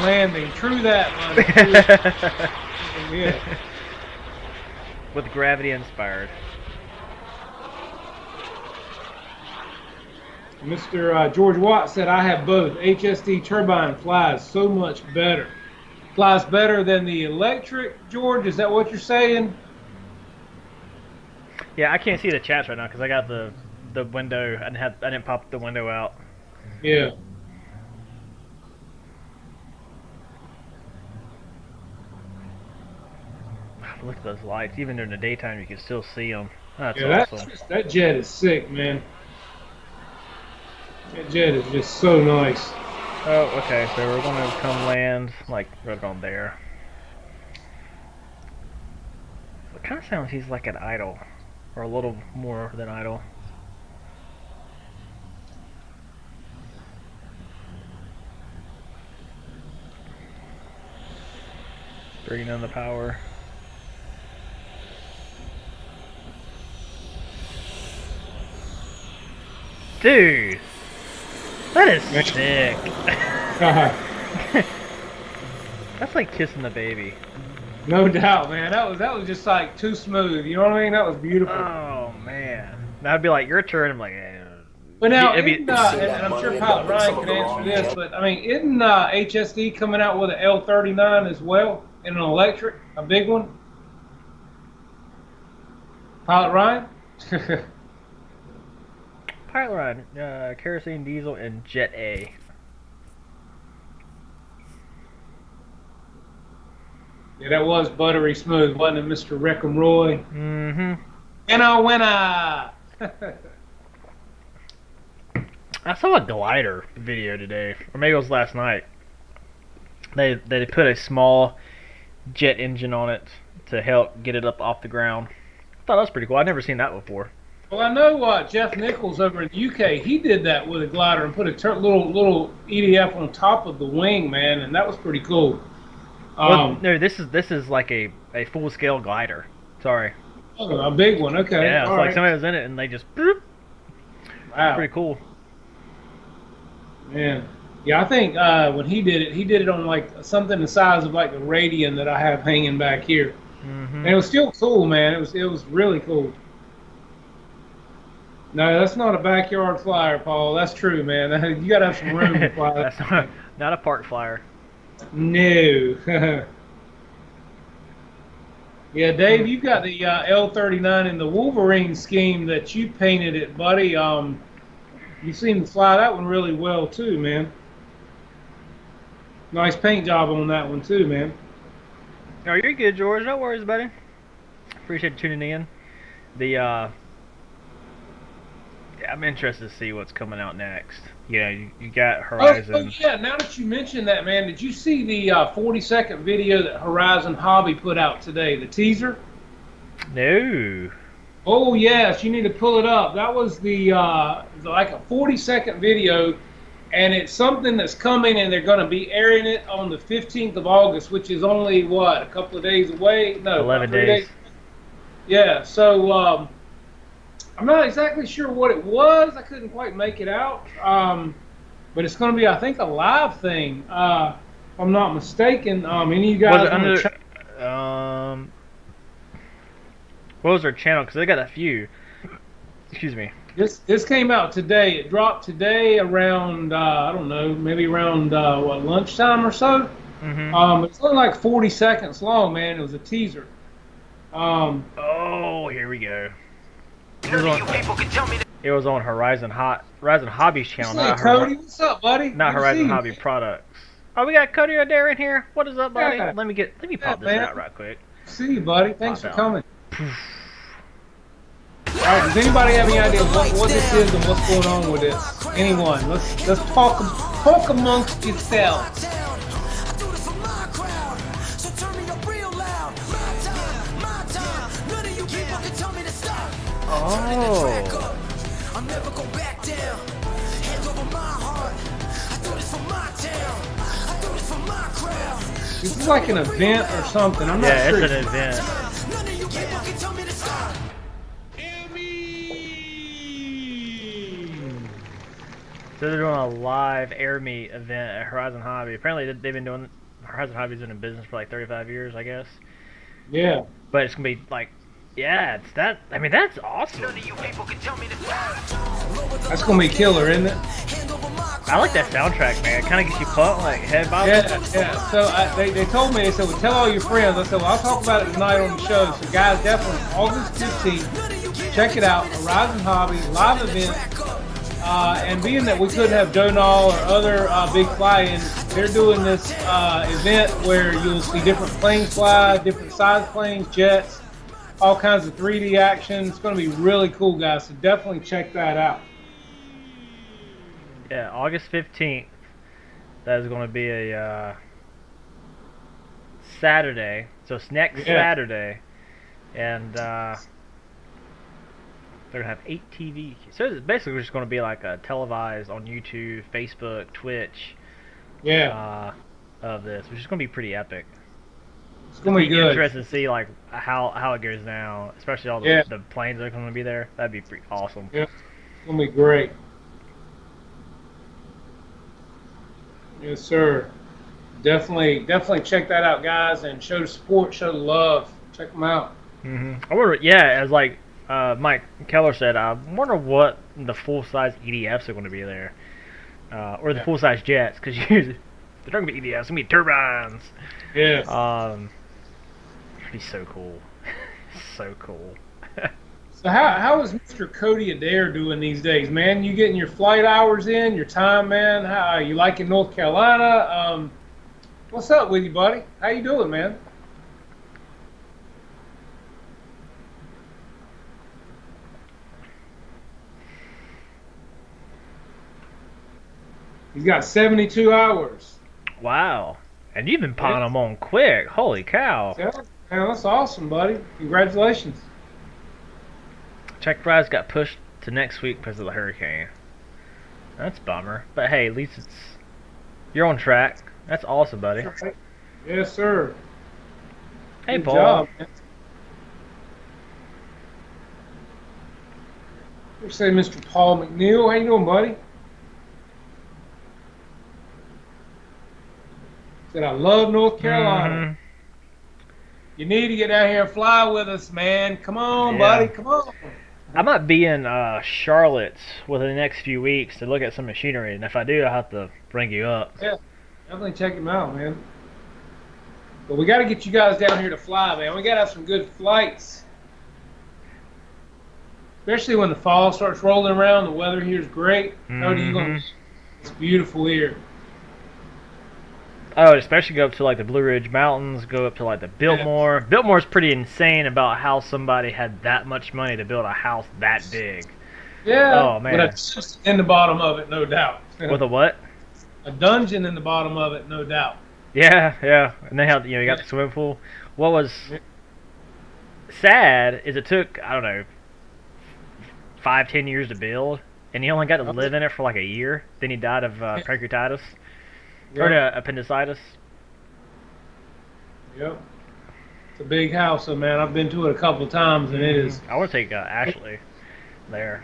landing. True that, man. Yeah. With gravity inspired. Mr. George Watt said, I have both. HSD turbine flies so much better. Flies better than the electric, George? Is that what you're saying? Yeah, I can't see the chats right now because I got the window. I didn't pop the window out. Yeah. Look at those lights. Even during the daytime, you can still see them. That's awesome. That jet is sick, man. That jet is just so nice. Oh, okay. So we're gonna come land like right on there. It kind of sounds he's like an idle, or a little more than idle. Bringing in the power. Dude, that is sick. That's like kissing the baby. No doubt, man. That was just like too smooth. You know what I mean? That was beautiful. Oh man, that'd be like your turn. I'm like, But now, it'd be- and I'm sure Pilot Ryan can answer this, but I mean, isn't HSD coming out with an L39 as well in an electric, a big one? Pilot Ryan? Pilot Ryan, kerosene, diesel, and Jet A. Yeah, that was buttery smooth, wasn't it, Mr. Wreckham Roy? Mm-hmm. And a winner! I saw a glider video today, or maybe it was last night. They put a small jet engine on it to help get it up off the ground. I thought that was pretty cool. I'd never seen that before. Well, I know Jeff Nichols over in the UK, he did that with a glider and put a little EDF on top of the wing, man, and that was pretty cool. Well, no, this is like a full scale glider. Sorry. Oh, a big one, okay. Yeah, it's all like right. somebody was in it and they just boop. Wow. Pretty cool. Man. Yeah, I think when he did it on like something the size of like the Radian that I have hanging back here. Mm-hmm. And it was still cool, man. It was really cool. No, that's not a backyard flyer, Paul. That's true, man. You gotta have some room to fly. That's not a park flyer. No. Yeah, Dave, you've got the L39 in the Wolverine scheme that you painted it, buddy. You seem to fly that one really well too, man. Nice paint job on that one too, man. Oh, you're good, George. No worries, buddy. Appreciate you tuning in. I'm interested to see what's coming out next. You know, you got Horizon. Oh, yeah, now that you mentioned that, man, did you see the 40-second video that Horizon Hobby put out today, the teaser? No. Oh, yes, you need to pull it up. That was like a 40-second video, and it's something that's coming, and they're going to be airing it on the 15th of August, which is only, what, a couple of days away? No, 11 3 days. Yeah, so I'm not exactly sure what it was. I couldn't quite make it out. But it's going to be, I think, a live thing, if I'm not mistaken. Any of you guys want to check? What was their channel? Because they got a few. Excuse me. This came out today. It dropped today around, I don't know, maybe around, lunchtime or so? Mm-hmm. It's only like 40 seconds long, man. It was a teaser. Oh, here we go. It was on Horizon Hobby's channel, Hey, not Cody, what's up, buddy? not Good to Horizon see you. Hobby Products. Oh, we got Cody Adair in here. What is up, buddy? Yeah. Let me pop this man. out right quick. See you, buddy. Thanks for Pop out. coming. All right, does anybody have any idea what this is and what's going on with this? Anyone? Let's talk amongst yourselves. Oh. I'm never go back down. Hands over my heart. I do this for my town. I do this for my crowd. This is like an event or something. I'm not Yeah, sure. it's an event. None of you people can tell me to stop. So they're doing a live air meet event at Horizon Hobby. Apparently they've been doing Horizon Hobby's been in business for like 35 years, I guess. Yeah. But it's gonna be like, yeah, it's that. I mean, that's awesome. That's gonna be killer, isn't it? I like that soundtrack, man. It kind of gets you pumped, like head bobbing. Yeah. So they told me, they said, well, tell all your friends. I said, well, I'll talk about it tonight on the show. So guys, definitely August 15th, check it out. Horizon Hobby live event. And being that we couldn't have Donal or other big fly-ins, they're doing this event where you'll see different planes fly, different size planes, jets, all kinds of 3D action. It's going to be really cool, guys. So definitely check that out. Yeah, August 15th. That is going to be a Saturday. So it's next Saturday. And they're going to have 8 TV. So it's basically just going to be like a televised on YouTube, Facebook, Twitch. Yeah. Of this, which is going to be pretty epic. It's going to be good. Interested to see like how it goes now, especially all the planes that are going to be there. That'd be pretty awesome. Yeah. It's going to be great. Yes, sir. Definitely check that out, guys, and show the support, show the love. Check them out. I wonder, as like Mike Keller said, I wonder what the full-size EDFs are going to be there, or the full-size jets, because they're not going to be EDFs, it's going to be turbines. Yeah. It'd be so cool. So cool. So how is Mr. Cody Adair doing these days, man? You getting your flight hours in, your time, man? How you liking North Carolina? What's up with you, buddy? How you doing, man? He's got 72 hours. Wow. And you've been piling them on quick. Holy cow. Yeah, man, that's awesome, buddy. Congratulations. Check rides got pushed to next week because of the hurricane. That's a bummer. But hey, at least you're on track. That's awesome, buddy. Yes, sir. Hey, Good Paul. job, man. Let's say Mr. Paul McNeil. How you doing, buddy? Said, I love North Carolina. You need to get down here and fly with us, man. Come on, buddy. Come on. I might be in Charlotte within the next few weeks to look at some machinery, and if I do, I'll have to bring you up. Yeah, definitely check him out, man. But we got to get you guys down here to fly, man. We got to have some good flights. Especially when the fall starts rolling around. The weather here is great. It's beautiful here. Oh, especially go up to like the Blue Ridge Mountains, go up to like the Biltmore. Biltmore's pretty insane about how somebody had that much money to build a house that big. Yeah. Oh man. With a dungeon in the bottom of it, no doubt. With a what? A dungeon in the bottom of it, no doubt. Yeah. And they have, you got the swimming pool. What was sad is it took, I don't know, 5-10 years to build, and he only got to live in it for like a year. Then he died of pancreatitis. Or appendicitis. Yep. It's a big house, so man, I've been to it a couple of times, and it is. I want to take Ashley there.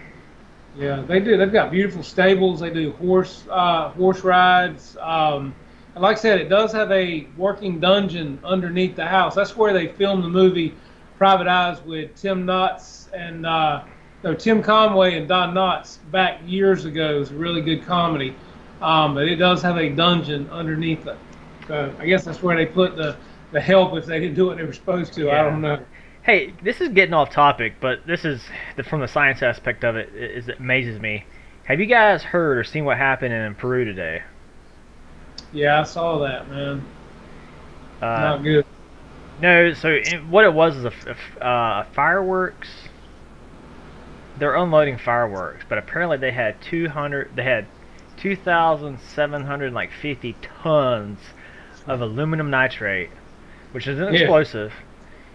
Yeah, they do. They've got beautiful stables. They do horse rides. And like I said, it does have a working dungeon underneath the house. That's where they filmed the movie Private Eyes with Tim Knotts and Tim Conway and Don Knotts back years ago. It was a really good comedy. But it does have a dungeon underneath it. So I guess that's where they put the help if they didn't do what they were supposed to. Yeah. I don't know. Hey, this is getting off topic, but this is from the science aspect of it. It amazes me. Have you guys heard or seen what happened in Peru today? Yeah, I saw that, man. Not good. No, so what it was is a fireworks. They're unloading fireworks, but apparently they had 2,750 tons of aluminum nitrate, which is an explosive,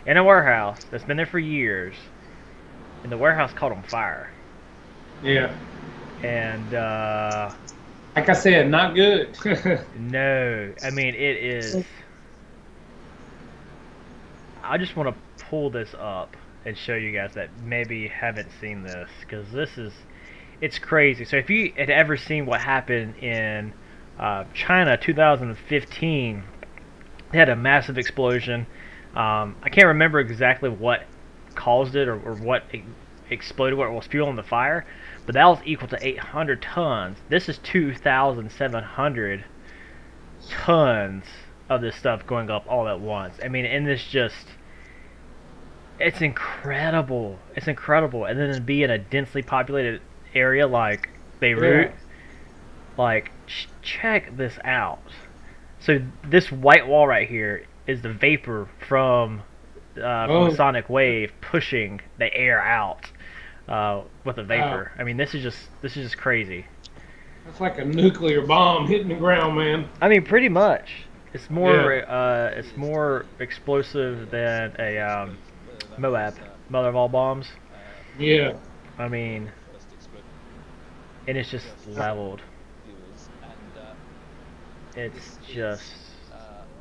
in a warehouse that's been there for years, and the warehouse caught on fire. Yeah. And like I said, not good. No, I mean it is. I just want to pull this up and show you guys that maybe haven't seen this, because it's crazy. So if you had ever seen what happened in China 2015, they had a massive explosion. I can't remember exactly what caused it or what exploded, what was fueling the fire, but that was equal to 800 tons. This is 2,700 tons of this stuff going up all at once. I mean, and it's incredible. It's incredible. And then to be in a densely populated area like Beirut, check this out. So this white wall right here is the vapor from the sonic wave pushing the air out with the vapor. I mean, this is just crazy. It's like a nuclear bomb hitting the ground, man. I mean, pretty much. It's more explosive than a Moab, mother of all bombs. Yeah. I mean, and it's just leveled. It's just.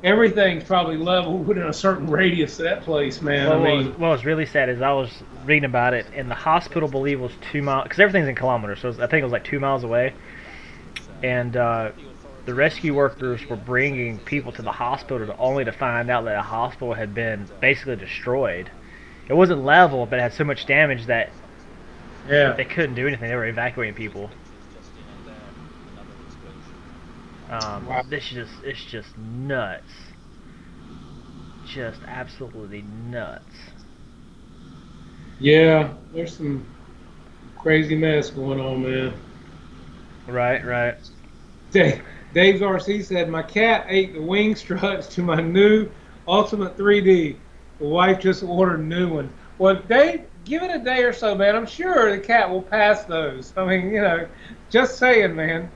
Everything's probably level within a certain radius of that place, man. Well, I mean, what was really sad is I was reading about it, and the hospital, believe, was 2 miles, because everything's in kilometers, so I think it was like 2 miles away. And the rescue workers were bringing people to the hospital only to find out that the hospital had been basically destroyed. It wasn't level, but it had so much damage that they couldn't do anything. They were evacuating people. Wow. It's just nuts. Just absolutely nuts. yeah, there's some crazy mess going on, man. Right. Dave's RC said, my cat ate the wing struts to my new Ultimate 3D. The wife just ordered a new one. Well, Dave, give it a day or so, man. I'm sure the cat will pass those. I mean, just saying, man.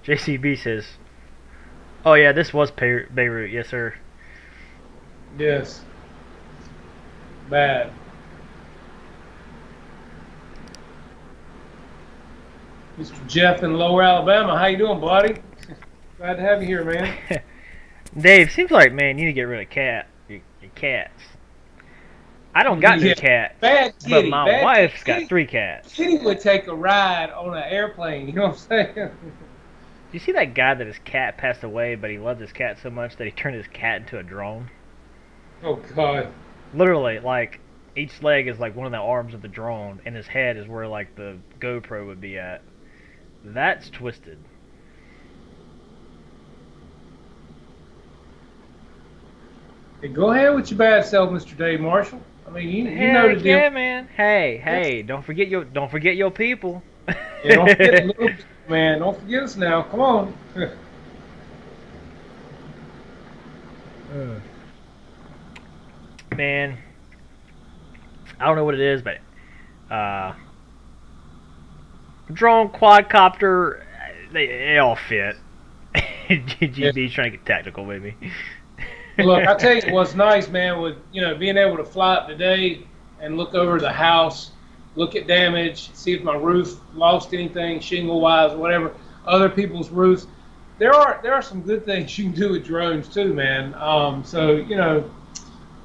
JCB says, "Oh yeah, this was Beirut, yes sir." Yes. Bad. Mr. Jeff in Lower Alabama, how you doing, buddy? Glad to have you here, man. Dave, seems like, man, you need to get rid of your cats. I don't got no cat, Bad but kitty. my bad wife's kitty. got 3 cats. Kitty would take a ride on an airplane, you know what I'm saying? Do you see that guy that his cat passed away, but he loved his cat so much that he turned his cat into a drone? Oh, God. Literally, like, each leg is like one of the arms of the drone, and his head is where, like, the GoPro would be at. That's twisted. Hey, go ahead with your bad self, Mr. Dave Marshall. I mean, you know the deal. Yeah, man. Hey, don't forget your people. Yeah, don't forget the little man. Don't forget us now. Come on. Man, I don't know what it is, but drone, quadcopter, they all fit. GGB's trying to get tactical with me. Look, I tell you what's nice, man, with being able to fly up today and look over the house, look at damage, see if my roof lost anything, shingle wise or whatever, other people's roofs. There are some good things you can do with drones too, man.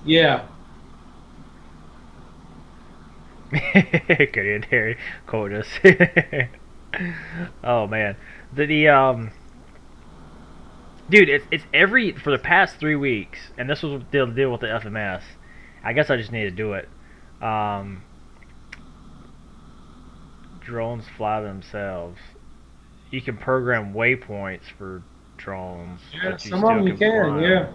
Yeah. Good Harry quote us. Oh man, dude, it's for the past 3 weeks, and this was the deal with the FMS. I guess I just need to do it. Drones fly themselves. You can program waypoints for drones. Yeah, but some of them you can, fly. yeah.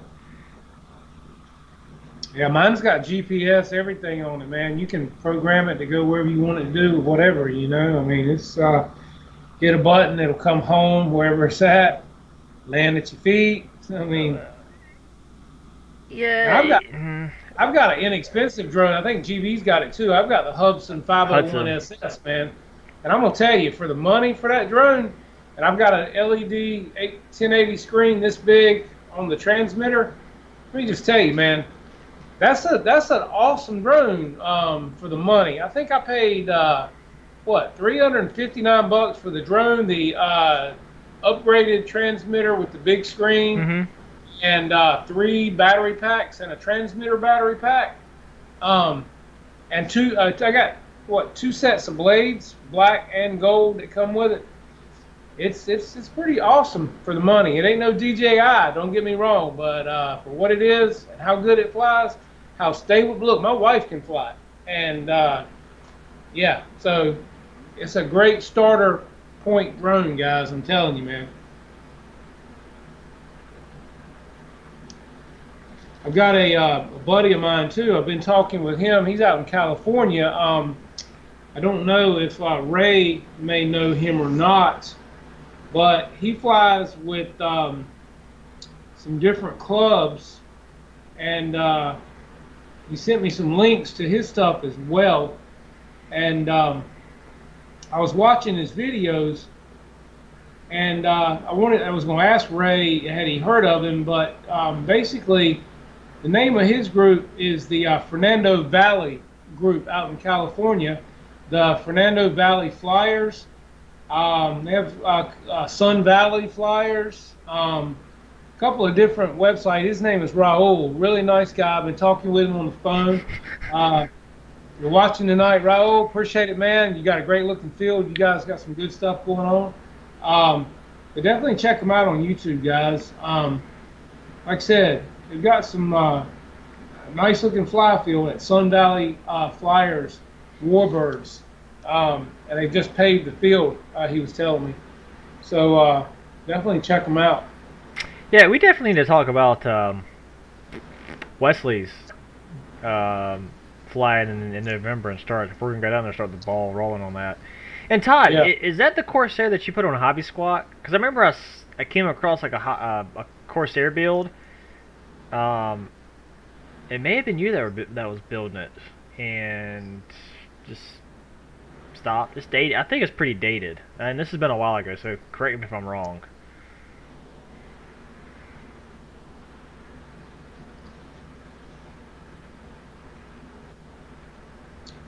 Yeah, mine's got GPS, everything on it, man. You can program it to go wherever you want it to do, whatever, I mean, it's, hit a button, it'll come home wherever it's at, land at your feet. I mean, yeah. I've got an inexpensive drone. I think GB's got it too. I've got the Hubsan 501 SS, man. And I'm going to tell you, for the money for that drone, and I've got an LED 1080 screen this big on the transmitter, let me just tell you, man, that's an awesome drone for the money. I think I paid, $359 for the drone, the upgraded transmitter with the big screen, and 3 battery packs and a transmitter battery pack. And I got 2 sets of blades, black and gold, that come with it. It's pretty awesome for the money. It ain't no DJI, don't get me wrong, but for what it is and how good it flies, how stable. Look, my wife can fly, and yeah, so it's a great starter point drone, guys. I'm telling you, man. I've got a buddy of mine too. I've been talking with him. He's out in California. I don't know if Ray may know him or not, but he flies with some different clubs and he sent me some links to his stuff as well. And I was watching his videos, and I was going to ask Ray had he heard of him, but basically the name of his group is the Fernando Valley group out in California, the Fernando Valley Flyers. They have Sun Valley Flyers, a couple of different websites. His name is Raul, really nice guy. I've been talking with him on the phone. You're watching tonight, Raul. Appreciate it, man. You got a great looking field. You guys got some good stuff going on. But definitely check them out on YouTube, guys. Like I said, they've got some nice looking fly field at Sun Valley Flyers Warbirds. And they just paved the field, he was telling me. So definitely check them out. Yeah, we definitely need to talk about Wesley's flying in November and start. If we're gonna go down there, and start the ball rolling on that. And Todd, is that the Corsair that you put on Hobby Squat? Because I remember I came across like a Corsair build. It may have been you that was building it, and just stopped. It's dated. I think it's pretty dated, and this has been a while ago. So correct me if I'm wrong.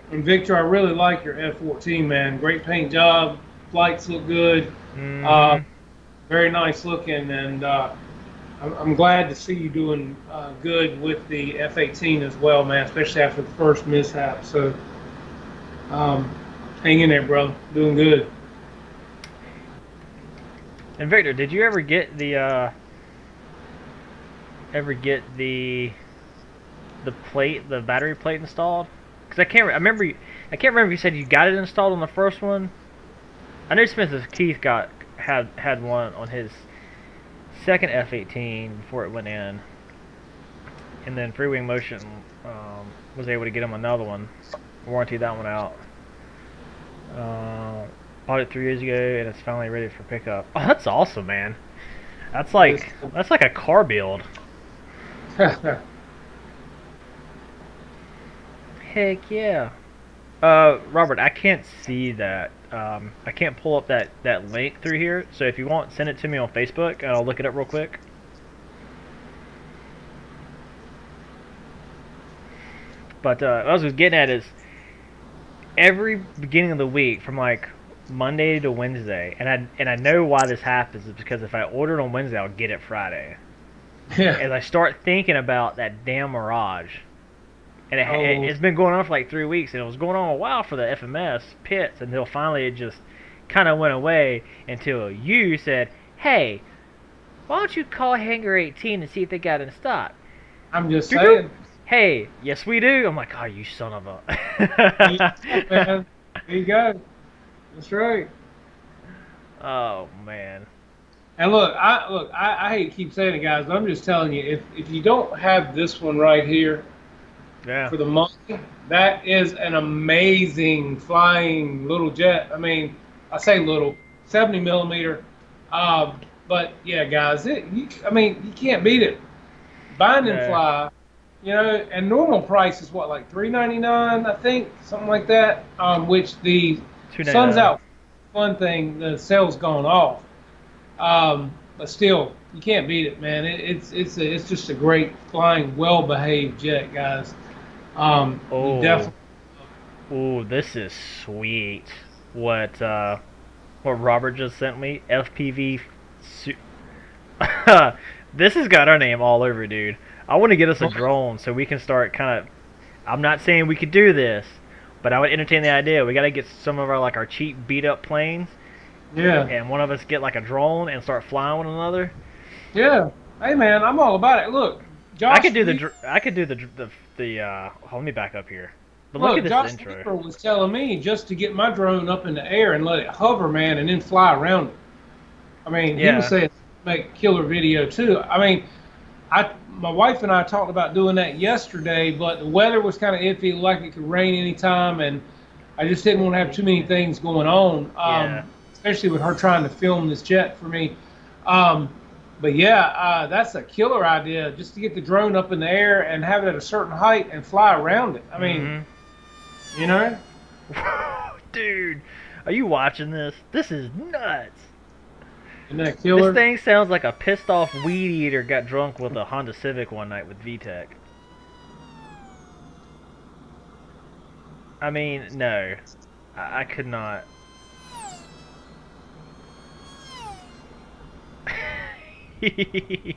And Victor, I really like your F-14, man. Great paint job. Flights look good. Very nice looking, and I'm glad to see you doing good with the F-18 as well, man, especially after the first mishap. So hang in there, bro. Doing good. And Victor, did you ever get the plate, the battery plate installed? Because I can't remember if you said you got it installed on the first one. I know Smith Keith had one on his second F-18 before it went in, and then Free Wing Motion was able to get him another one, warranty that one out. Bought it 3 years ago, and it's finally ready for pickup. Oh, that's awesome, man. That's like a car build. Heck yeah. Robert, I can't see that. I can't pull up that link through here. So if you want, send it to me on Facebook, and I'll look it up real quick. But what I was getting at is every beginning of the week, from like Monday to Wednesday, and I know why this happens is because if I order it on Wednesday, I'll get it Friday. Yeah. As I start thinking about that damn Mirage. And it's been going on for like 3 weeks, and it was going on a while for the FMS pits until finally it just kind of went away until you said, "Hey, why don't you call Hangar 18 and see if they got it in stock?" I'm just saying. Hey, yes we do. I'm like, oh, you son of a. Man. There you go. That's right. Oh man. And look, I hate to keep saying it, guys, but I'm just telling you, if you don't have this one right here. Yeah. For the money, that is an amazing flying little jet. I mean, I say little, 70 millimeter. But yeah, guys, you can't beat it. Bind and fly, and normal price is what, like $3.99, I think, something like that. Which the Sun's Out Fun thing, the sale's gone off. But still, you can't beat it, man. It's just a great flying, well-behaved jet, guys. Definitely. Oh, this is sweet. What Robert just sent me, FPV. This has got our name all over, dude. I want to get us a drone so we can start kind of. I'm not saying we could do this, but I would entertain the idea. We got to get some of our cheap beat up planes. Yeah. And one of us get like a drone and start flying one another. Yeah. Hey man, I'm all about it. Look, Josh. I could do the let me back up here. But look at this Josh intro. Josh was telling me just to get my drone up in the air and let it hover, man, and then fly around it. I mean, he was saying make killer video too. I mean, my wife and I talked about doing that yesterday, but the weather was kind of iffy, like it could rain anytime, and I just didn't want to have too many things going on, especially with her trying to film this jet for me. But yeah, that's a killer idea, just to get the drone up in the air and have it at a certain height and fly around it. I mean, you know? Dude, are you watching this? This is nuts. Isn't that killer? This thing sounds like a pissed off weed eater got drunk with a Honda Civic one night with VTEC. I mean, no. I could not. They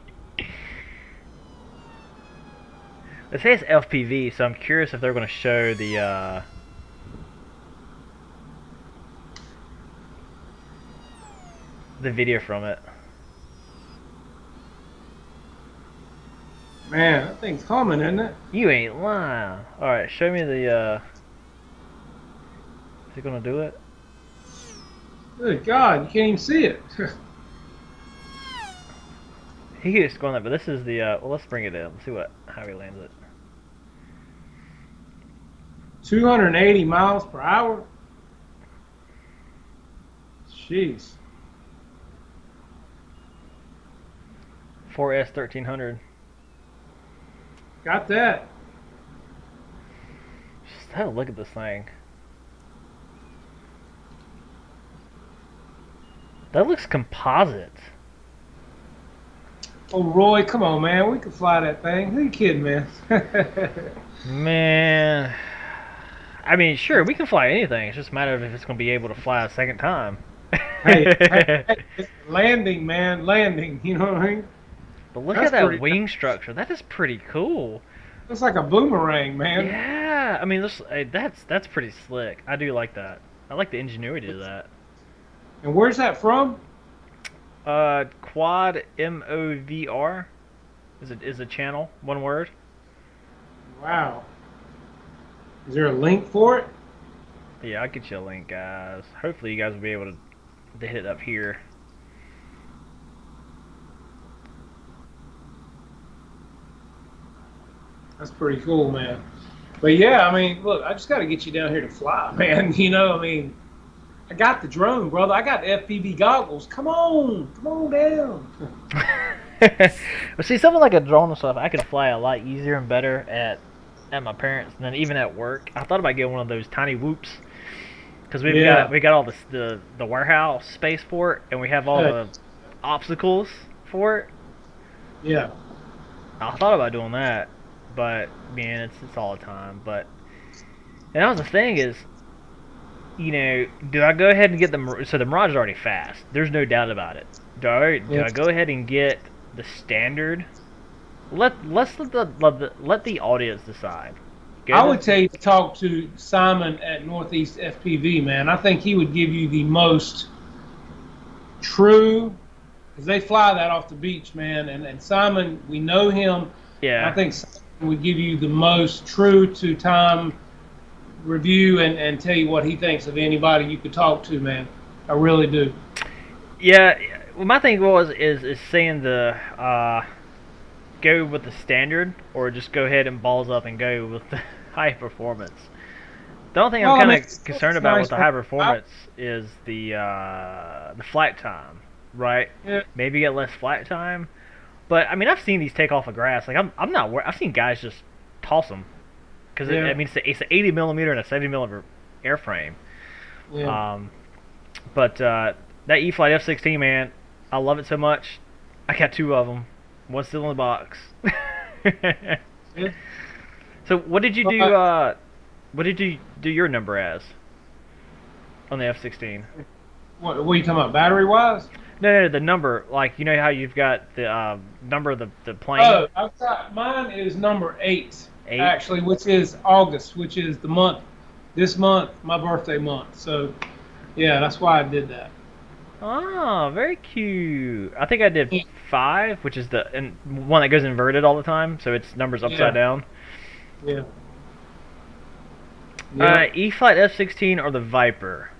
say it's FPV, so I'm curious if they're going to show the video from it. Man, that thing's coming, isn't it? You ain't lying. Alright, show me the is it going to do it? Good God, you can't even see it. He keeps going there, but this is the well, let's bring it in. Let's see how he lands it. 280 miles per hour? Jeez. 4S 1300. Got that. Just have a look at this thing. That looks composite. Oh, Roy, come on, man. We can fly that thing. Who you kidding, man? Man. I mean, sure, we can fly anything. It's just a matter of if it's going to be able to fly a second time. hey, landing, man. Landing. You know what I mean? But look That's at that pretty- wing structure. That is pretty cool. It's like a boomerang, man. Yeah. I mean, that's pretty slick. I do like that. I like the ingenuity of that. And where's that from? Quad MOVR is a channel, one word. Wow. Is there a link for it? Yeah, I'll get you a link, guys. Hopefully you guys will be able to hit it up here. That's pretty cool, man. But yeah, I mean, look, I just got to get you down here to fly, man. You know, I mean, I got the drone, brother. I got the FPV goggles. Come on down. Well, see, something like a drone and stuff, I could fly a lot easier and better at my parents, and then even at work. I thought about getting one of those tiny whoops, because we got all the warehouse space for it, and we have all the obstacles for it. Yeah. I thought about doing that, but man, it's all the time. But and that was the thing is, you know, do I go ahead and get the so the Mirage is already fast? There's no doubt about it. Do I go ahead and get the standard? Let the audience decide. I would tell you to talk to Simon at Northeast FPV, man. I think he would give you the most true, because they fly that off the beach, man. And Simon, we know him. Yeah. I think Simon would give you the most true to time review and tell you what he thinks of anybody you could talk to, man. I really do. Yeah. Well, my thing is saying the go with the standard, or just go ahead and balls up and go with the high performance. The only thing I'm kind of concerned about with the high performance is the flight time, right? Yeah. Maybe get less flight time, but I mean I've seen these take off of grass. Like I'm not. I've seen guys just toss them because I mean it's an 80 millimeter and a 70 millimeter airframe. Yeah. But that E-flite F-16, man, I love it so much. I got 2 of them. One's still in the box. Yeah. So what did you do? What did you do your number as on the F-16? What are you talking about, battery wise? No, the number. Like, you know how you've got the number of the plane. Oh, I've got mine is number 8, 8? actually, which is August, which is the month. This month, my birthday month. So, yeah, that's why I did that. Oh, very cute. I think I did 5, which is the one that goes inverted all the time, so its number's upside down. Yeah. E-flite F-16 or the Viper?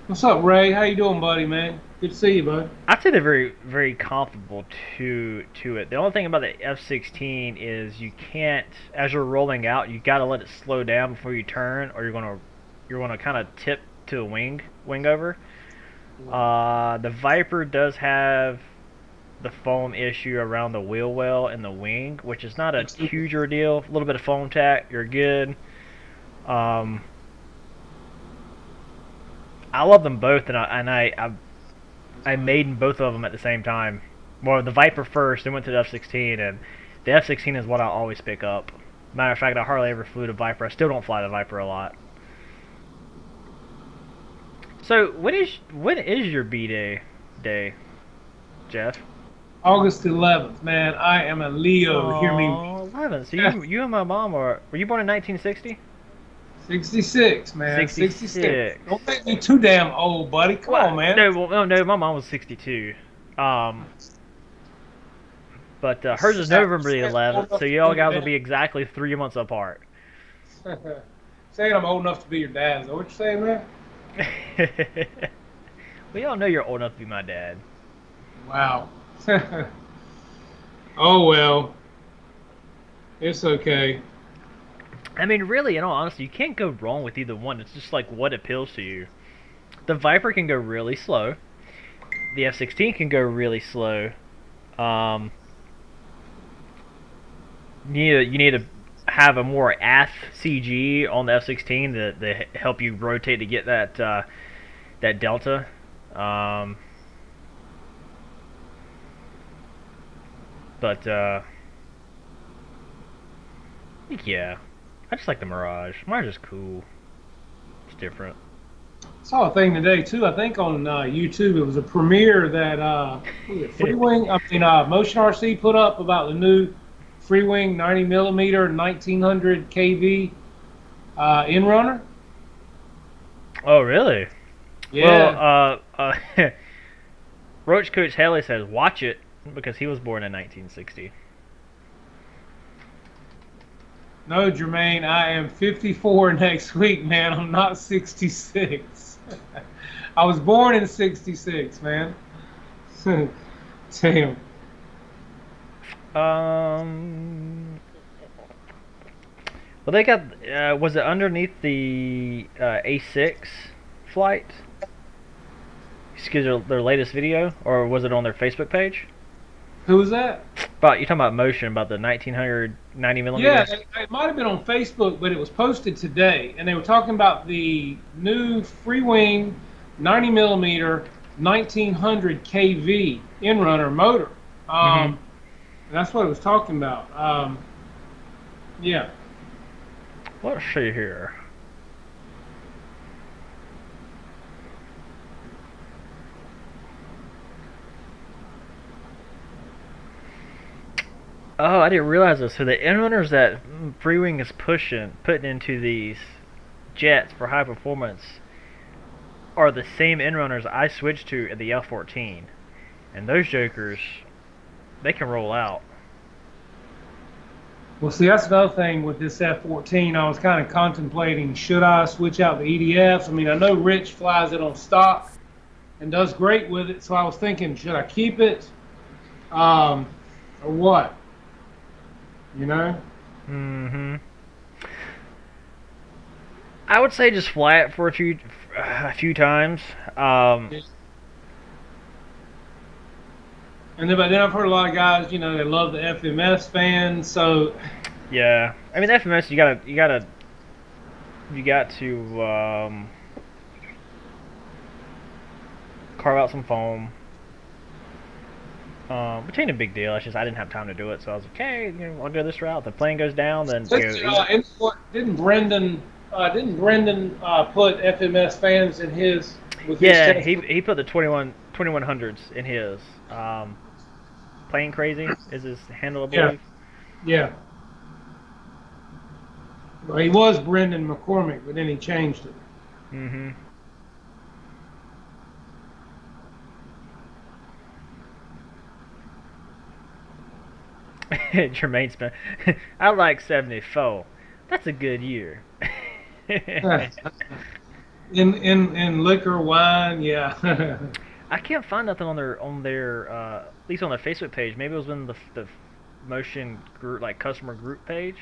What's up, Ray? How you doing, buddy, man? Good to see you, bud. I'd say they're very, very comparable to it. The only thing about the F-16 is you can't, as you're rolling out, you got to let it slow down before you turn, or you're gonna kind of tip to a wing over. The Viper does have the foam issue around the wheel well and the wing, which is not a huge ordeal. A little bit of foam tack, you're good. I love them both, and I made both of them at the same time. Well, the Viper first, then went to the F-16, and the F-16 is what I always pick up. Matter of fact, I hardly ever flew the Viper. I still don't fly the Viper a lot. So when is your day, Jeff? August 11th, man. I am a Leo. Hear me? 11. So you and my mom were you born in 1960? 66, man. 66. Don't make me too damn old, buddy. Come on, man. No, my mom was 62. But hers is November the 11th, so y'all guys will be exactly 3 months apart. Saying I'm old enough to be your dad. Is that what you're saying, man? We all know you're old enough to be my dad. Wow. Oh, well. It's okay. I mean, really, in all honesty, you can't go wrong with either one. It's just like what appeals to you. The Viper can go really slow. The F-16 can go really slow. You need to have a more aft CG on the F-16 to help you rotate to get that that delta. Yeah, I just like the Mirage. Mirage is cool. It's different. Saw a thing today too. I think on YouTube it was a premiere that Motion RC put up about the new Freewing 90mm 1900 kV Inrunner. Oh, really? Yeah. Well, Roach Coach Haley says watch it because he was born in 1960. No, Jermaine, I am 54 next week, man. I'm not 66. I was born in 66, man. Damn. Well, they got. Was it underneath the A6 flight? Excuse their latest video, or was it on their Facebook page? Who was that? But you're talking about Motion, about the 1900 90mm. Yeah, it might have been on Facebook, but it was posted today, and they were talking about the new Freewing 90mm 1900 kV Inrunner motor. And that's what it was talking about. Yeah. Let's see here. Oh, I didn't realize this. So the Inrunners that Freewing is putting into these jets for high performance are the same Inrunners I switched to at the F-14. And those jokers, they can roll out. Well, see, that's another thing with this F-14. I was kind of contemplating, should I switch out the EDFs? I mean, I know Rich flies it on stock and does great with it, so I was thinking, should I keep it or what? You know? I would say just fly it for a few times. And then, but then I've heard a lot of guys, you know, they love the FMS fans. So yeah, I mean FMS, you got to carve out some foam. Which ain't a big deal. It's just I didn't have time to do it, so I was like, okay, you know, I'll go this route. The plane goes down, then go. Didn't Brendan put FMS fans in his? With yeah, his he put the 2100s in his. Plane Crazy is his handle, I believe. Yeah. Well, he was Brendan McCormick, but then he changed it. Jermaine Smith. I like 74. That's a good year. in liquor, wine, yeah. I can't find nothing on their at least on their Facebook page. Maybe it was in the Motion group, like customer group page.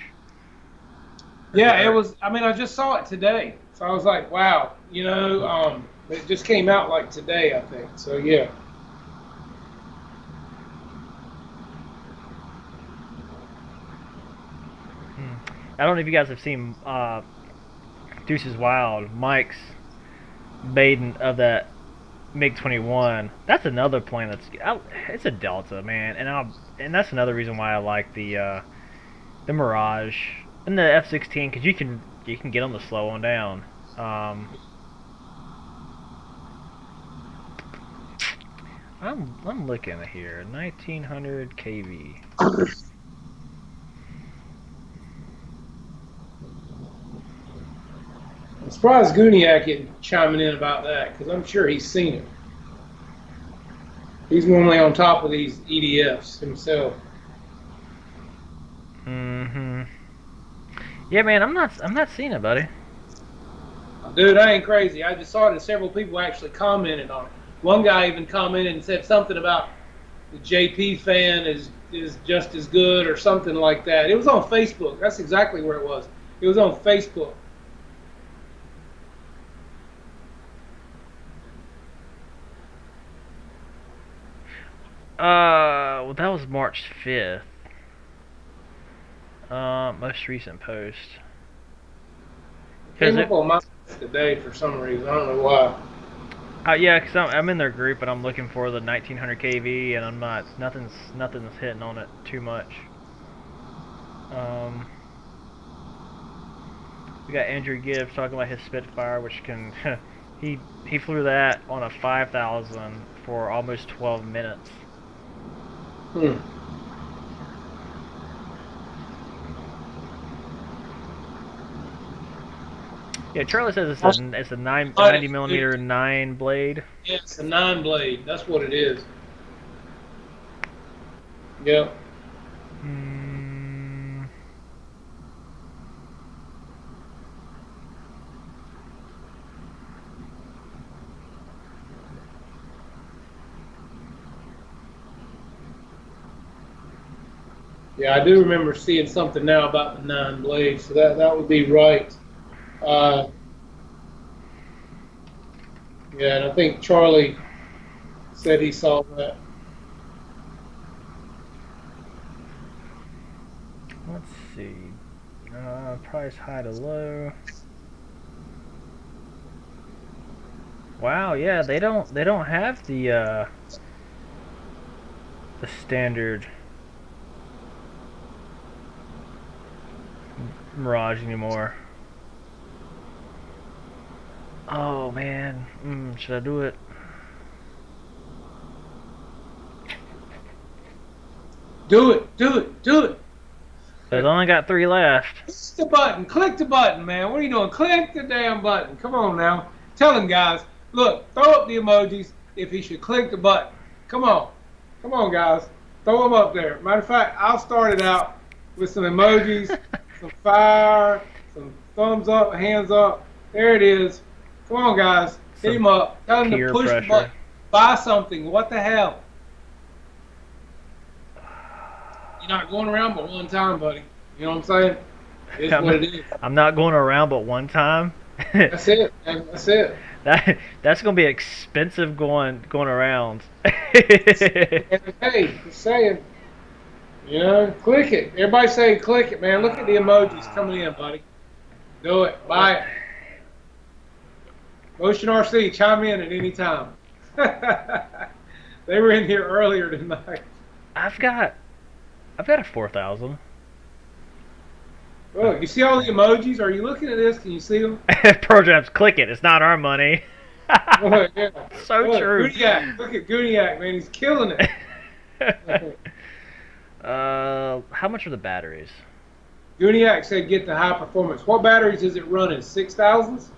Yeah, it was. I mean, I just saw it today, so I was like, wow. You know, It just came out like today, I think. So yeah. I don't know if you guys have seen Deuces Wild, Mike's maiden of that MiG-21. That's another plane it's a Delta, man, and that's another reason why I like the Mirage and the F-16, because you can get them to slow on down. I'm looking at here, 1900 kV. I'm surprised Guniak isn't chiming in about that, because I'm sure he's seen it. He's normally on top of these EDFs himself. Mm-hmm. Yeah, man, I'm not seeing it, buddy. Dude, I ain't crazy. I just saw it, and several people actually commented on it. One guy even commented and said something about the JP fan is just as good or something like that. It was on Facebook. That's exactly where it was. It was on Facebook. Well, that was March 5th. Most recent post. Came up on my list today for some reason. I don't know why. Yeah, cause I'm in their group and I'm looking for the 1900 kV and I'm not. Nothing's hitting on it too much. We got Andrew Gibbs talking about his Spitfire, which can he flew that on a 5000 for almost 12 minutes. Yeah, Charlie says it's a 90 millimeter 9 blade. Yeah, it's a 9 blade. That's what it is. Yep. Yeah, I do remember seeing something now about the 9 blades, so that would be right. Yeah, and I think Charlie said he saw that. Let's see. Price high to low. Wow, yeah, they don't have the standard Mirage anymore. Oh man, should I do it? Do it. I've only got 3 left. Click the button, man. What are you doing? Click the damn button. Come on now. Tell him, guys. Look, throw up the emojis if he should click the button. Come on, guys. Throw them up there. Matter of fact, I'll start it out with some emojis, some fire, some thumbs up, hands up. There it is. Come on, guys. Hit him up. Tell him to push the button. Buy something. What the hell? You're not going around but one time, buddy. You know what I'm saying? It's what it is. I'm not going around but one time. That's it, man. That's it. That's gonna be expensive going around. Hey, just saying. You know, click it. Everybody say click it, man. Look at the emojis coming in, buddy. Do it. Buy it. Motion RC, chime in at any time. They were in here earlier tonight. I've got a 4000. Look, you see all the emojis? Are you looking at this? Can you see them? Projects, click it. It's not our money. Look, yeah. So Look, true. Guniak. Look at Guniak, man. He's killing it. How much are the batteries? Guniak said get the high performance. What batteries is it running? 6000s?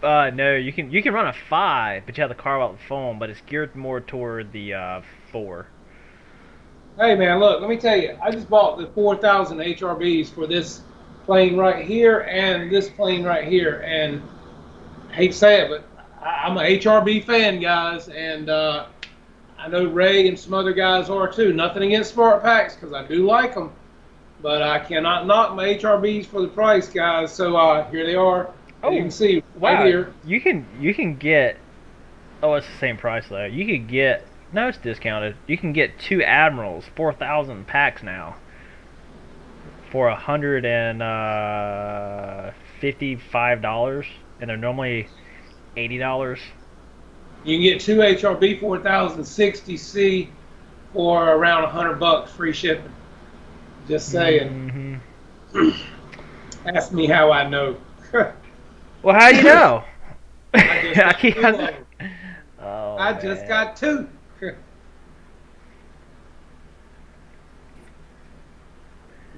No, you can run a 5, but you have to carve out the foam, but it's geared more toward the 4. Hey man, look, let me tell you, I just bought the 4000 HRBs for this plane right here and this plane right here, and I hate to say it, but I'm a HRB fan, guys, and I know Ray and some other guys are too. Nothing against Smart Packs, because I do like them, but I cannot knock my HRBs for the price, guys. So here they are. Oh, you can see wow. right here. You can get Oh, it's the same price though. You could get no, it's discounted. You can get 2 Admirals, 4,000 packs now, for $155, and they're normally $80. You can get 2 HRB 4060C for around $100 free shipping. Just saying. Ask me how I know. Well, how do you know? I just got 2.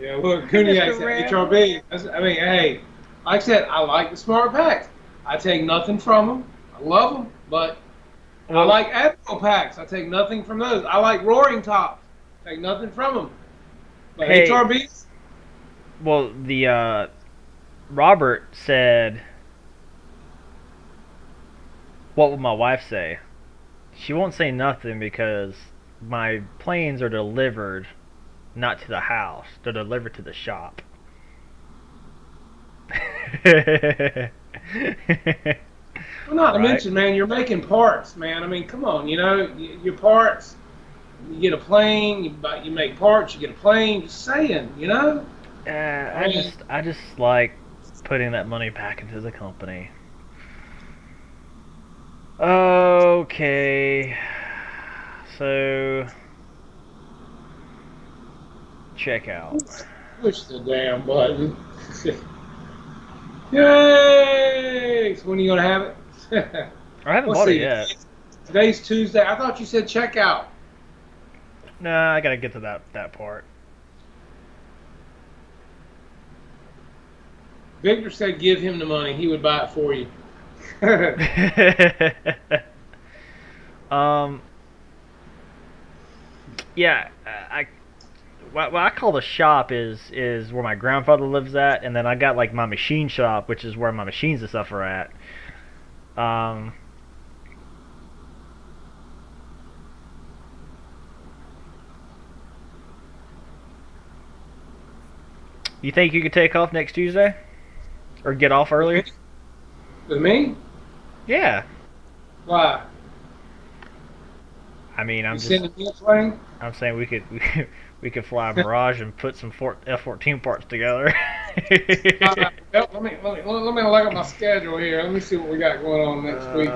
Yeah, look, Kuniak said HRB. I mean, hey, like I said, I like the smart packs. I take nothing from them. I love them, but I like Admiral packs. I take nothing from those. I like Roaring Tops. Take nothing from them. But Hey. HRBs? Well, the Robert said, "What will my wife say?" She won't say nothing because my planes are delivered, not to the house. They're delivered to the shop. Well, not to Right. mention, man, you're making parts, man. I mean, come on, you know, your parts. You get a plane, you make parts. You get a plane. Just saying, you know. I just like putting that money back into the company. Okay, so check out. Push the damn button. Yay! So when are you gonna have it? I haven't Let's bought it see. yet. Today's Tuesday. I thought you said checkout. Nah, I gotta get to that part. Victor said give him the money. He would buy it for you. Yeah, what I call the shop is where my grandfather lives at, and then I got like my machine shop, which is where my machines and stuff are at. You think you could take off next Tuesday, or get off earlier? With me? Yeah. Why? I mean, You sending me a plane? I'm saying we could fly a Mirage and put some F-14 parts together. Let me look at my schedule here. Let me see what we got going on next week.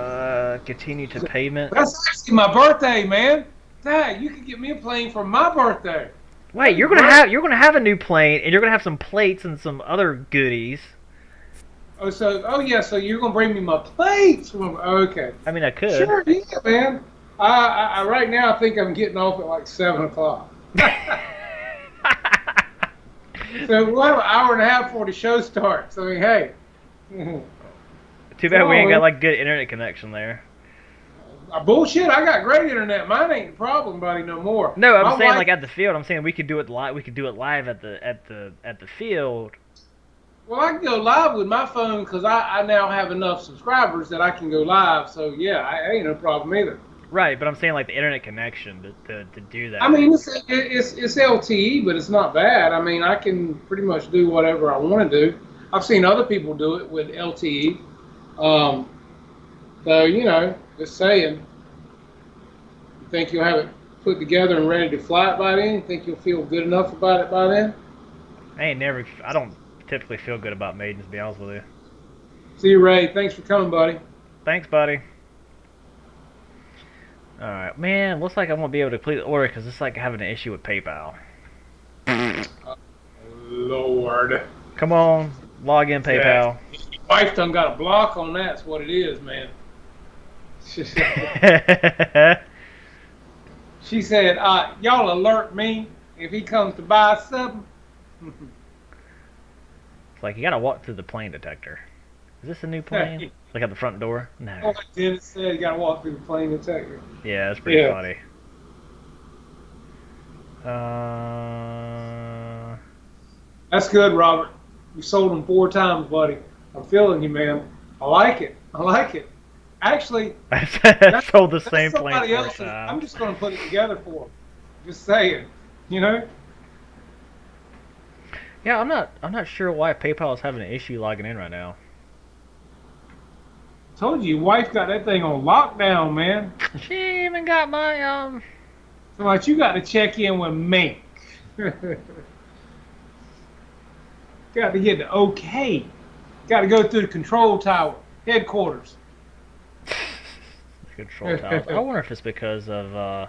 Continue to payment. That's actually my birthday, man. Dad, you could get me a plane for my birthday. Wait, you're gonna have a new plane, and you're gonna have some plates and some other goodies. So you're gonna bring me my plates? Okay. I mean, I could. Sure, yeah, man. I right now I think I'm getting off at like 7:00. So we'll have an hour and a half before the show starts. I mean, hey. Too bad we ain't got like good internet connection there. Bullshit! I got great internet. Mine ain't the problem, buddy, no more. No, I'm My saying wife- like at the field. I'm saying we could do it live. We could do it live at the field. Well, I can go live with my phone because I now have enough subscribers that I can go live. So yeah, I ain't no problem either. Right, but I'm saying like the internet connection to do that. I mean, it's LTE, but it's not bad. I mean, I can pretty much do whatever I want to do. I've seen other people do it with LTE. So, you know, just saying. You think you'll have it put together and ready to fly it by then? You think you'll feel good enough about it by then? I don't typically feel good about maidens, to be honest with you. See you, Ray. Thanks for coming, buddy. Thanks, buddy. Alright, man, looks like I won't be able to complete the order because it's like having an issue with PayPal. Lord. Come on, log in PayPal. Your wife done got a block on that. That's what it is, man. She said, y'all alert me if he comes to buy something. It's like you gotta walk through the plane detector. Is this a new plane? Like at the front door? No. Like Dennis said, you gotta walk through the plane detector. Yeah, that's pretty Yeah. funny. That's good, Robert. You sold them 4 times, buddy. I'm feeling you, man. I like it. I like it. Actually, I sold the same plane somebody 4 else's. times. I'm just going to put it together for them. Just saying. You know? Yeah, I'm not sure why PayPal is having an issue logging in right now. Told you, your wife got that thing on lockdown, man. She even got my So like, you got to check in with me. Got to get the okay. Got to go through the control tower, headquarters. control tower. I wonder if it's because of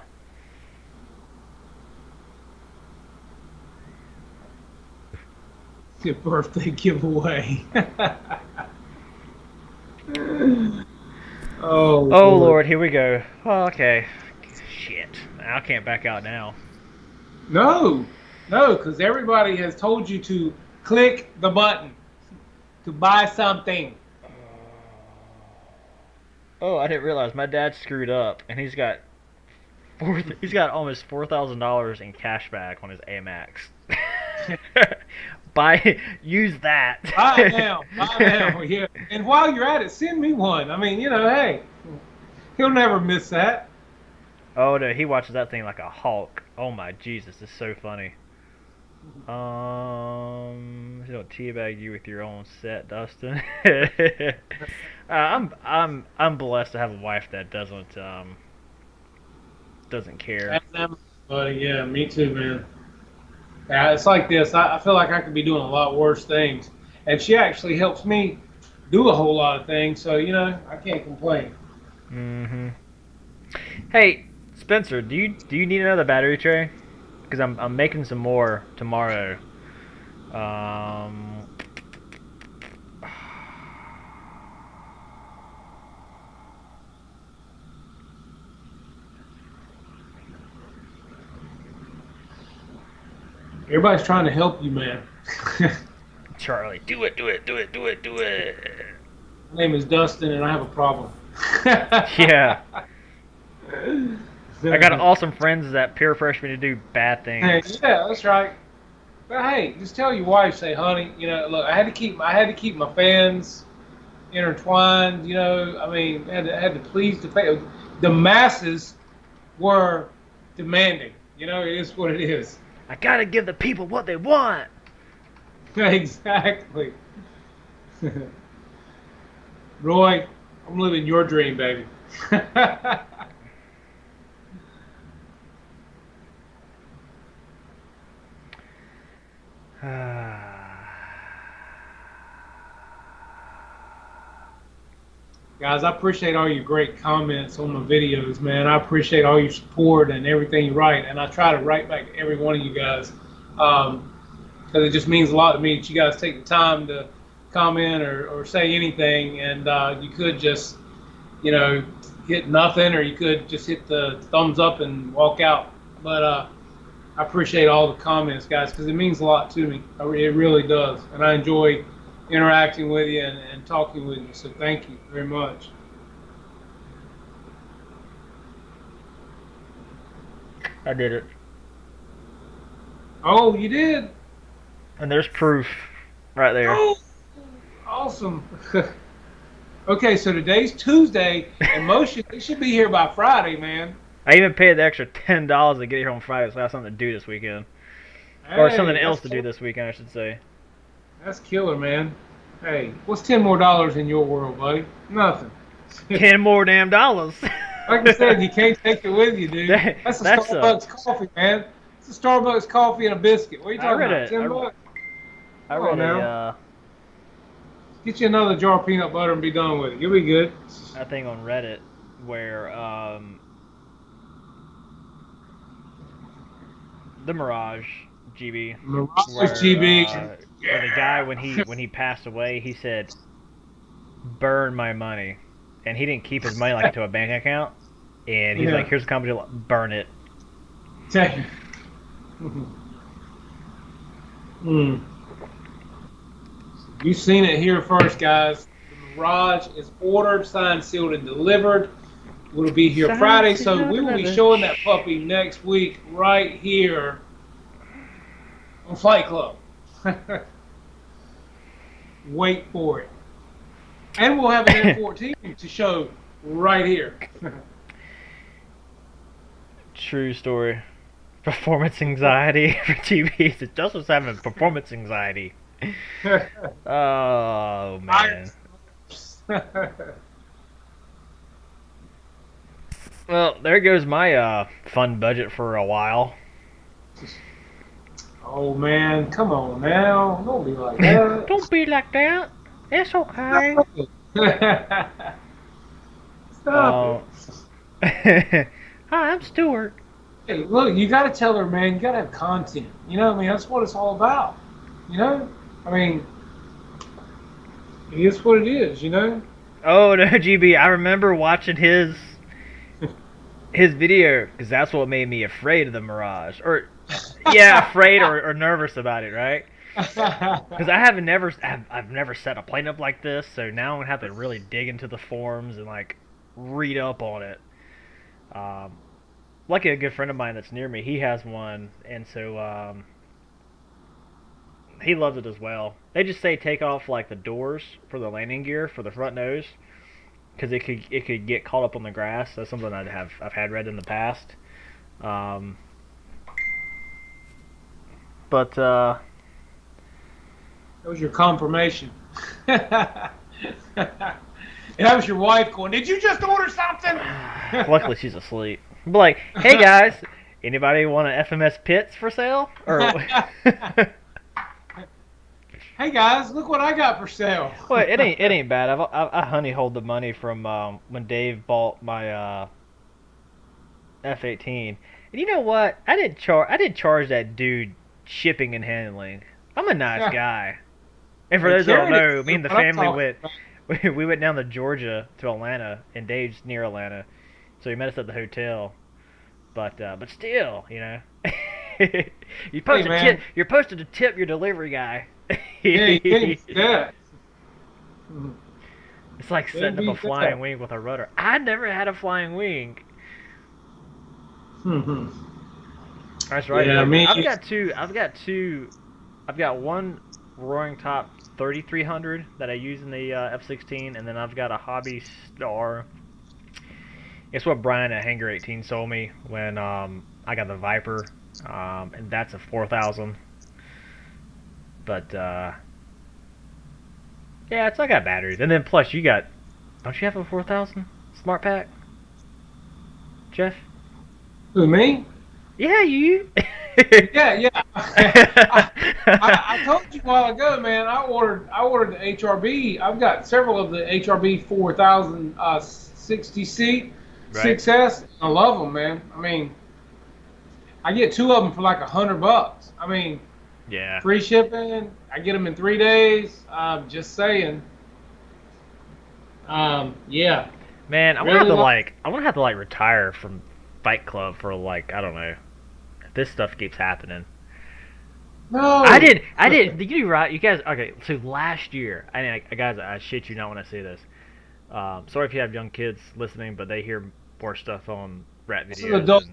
Your birthday giveaway. Oh Lord, here we go. Oh, okay. Shit. I can't back out now. No, because everybody has told you to click the button to buy something. Oh, I didn't realize my dad screwed up, and he's got almost $4,000 in cash back on his Amex. Use that. Buy now, yeah. And while you're at it, send me one. I mean, hey, he'll never miss that. Oh no, he watches that thing like a hawk. Oh my Jesus, it's so funny. He don't teabag you with your own set, Dustin. I'm blessed to have a wife that doesn't care. Buddy, yeah, me too, man. Yeah, it's like this. I feel like I could be doing a lot worse things, and she actually helps me do a whole lot of things. So I can't complain. Mhm. Hey, Spencer, do you need another battery tray? Because I'm making some more tomorrow. Everybody's trying to help you, man. Charlie, do it. My name is Dustin, and I have a problem. Yeah. I got awesome friends that peer pressure me to do bad things. Hey, yeah, that's right. But hey, just tell your wife, say, honey, look, I had to keep my fans intertwined. I mean, I had to please the masses were demanding. It is what it is. I gotta give the people what they want. Exactly. Roy, I'm living your dream, baby. Guys, I appreciate all your great comments on my videos, man. I appreciate all your support and everything you write, and I try to write back to every one of you guys because it just means a lot to me that you guys take the time to comment or say anything, and you could just, hit nothing, or you could just hit the thumbs up and walk out. But I appreciate all the comments, guys, because it means a lot to me. It really does, and I enjoy interacting with you and talking with you. So thank you very much. I did it. Oh, you did? And there's proof right there. Oh, awesome. Okay, so today's Tuesday, and they should be here by Friday, man. I even paid the extra $10 to get here on Friday, so I have something to do this weekend. Or something else to do this weekend, I should say. That's killer, man. Hey, what's $10 more in your world, buddy? Nothing. $10 more damn dollars. Like I said, you can't take it with you, dude. That's a Starbucks coffee, man. It's a Starbucks coffee and a biscuit. What are you talking about? $10? I read Get you another jar of peanut butter and be done with it. You'll be good. a thing on Reddit where the Mirage GB. Mirage GB. Where the guy when he passed away, he said, "Burn my money," and he didn't keep his money like into a bank account. And he's like, "Here's a company, burn it." You've seen it here first, guys. The Mirage is ordered, signed, sealed, and delivered. It'll be here Friday, so we will be showing that puppy next week right here on Flight Club. Wait for it. And we'll have an M14 to show right here. True story. Performance anxiety for TV. It does was having performance anxiety. Oh man. Well, there goes my fun budget for a while. Oh man, come on now, don't be like that. Don't be like that. It's okay. Stop it. Hi, I'm Stuart. Hey, look, you got to tell her, man. You got to have content. You know, what I mean, that's what it's all about. You know, I mean, it is what it is. You know. Oh no, GB! I remember watching his video because that's what made me afraid of the Mirage, or yeah, afraid or nervous about it, right? Because I've never set a plane up like this, so now I'm gonna have to really dig into the forums and like read up on it. Lucky a good friend of mine that's near me, he has one, and so he loves it as well. They just say take off like the doors for the landing gear for the front nose, because it could get caught up on the grass. That's something I've had read in the past. But That was your confirmation. And that was your wife going, "Did you just order something?" luckily she's asleep. But like, hey guys, anybody want an FMS Pits for sale? Or Hey guys, look what I got for sale. well, it ain't bad. I honey hold the money from when Dave bought my F-18, and you know what? I didn't charge that dude shipping and handling. I'm a nice guy. And for those that don't know, me and the family we went down to Georgia to Atlanta, and Dave's near Atlanta, so he met us at the hotel. But still, you know, you're supposed to tip your delivery guy. Yeah, you can't do that. It's like setting up a flying wing with a rudder. I never had a flying wing. That's right. Yeah, I've got one Roaring Top 3300 that I use in the F-16, and then I've got a Hobby Star. It's what Brian at Hangar 18 sold me when I got the Viper, and that's a 4000. But yeah, I got batteries, and then plus don't you have a 4000 Smart Pack, Jeff? Who, me? Yeah, you. Yeah. I told you a while ago, man. I ordered the HRB. I've got several of the HRB 4000 60 seat 6S. I love them, man. I mean, I get 2 of them for like $100. I mean, yeah, free shipping. I get them in 3 days. Just saying. Yeah. Man, I want to have to retire from Fight Club for like, I don't know, if this stuff keeps happening. No. I did. You right? You guys. Okay. So last year, guys, I shit you not when I say this. Sorry if you have young kids listening, but they hear more stuff on rap videos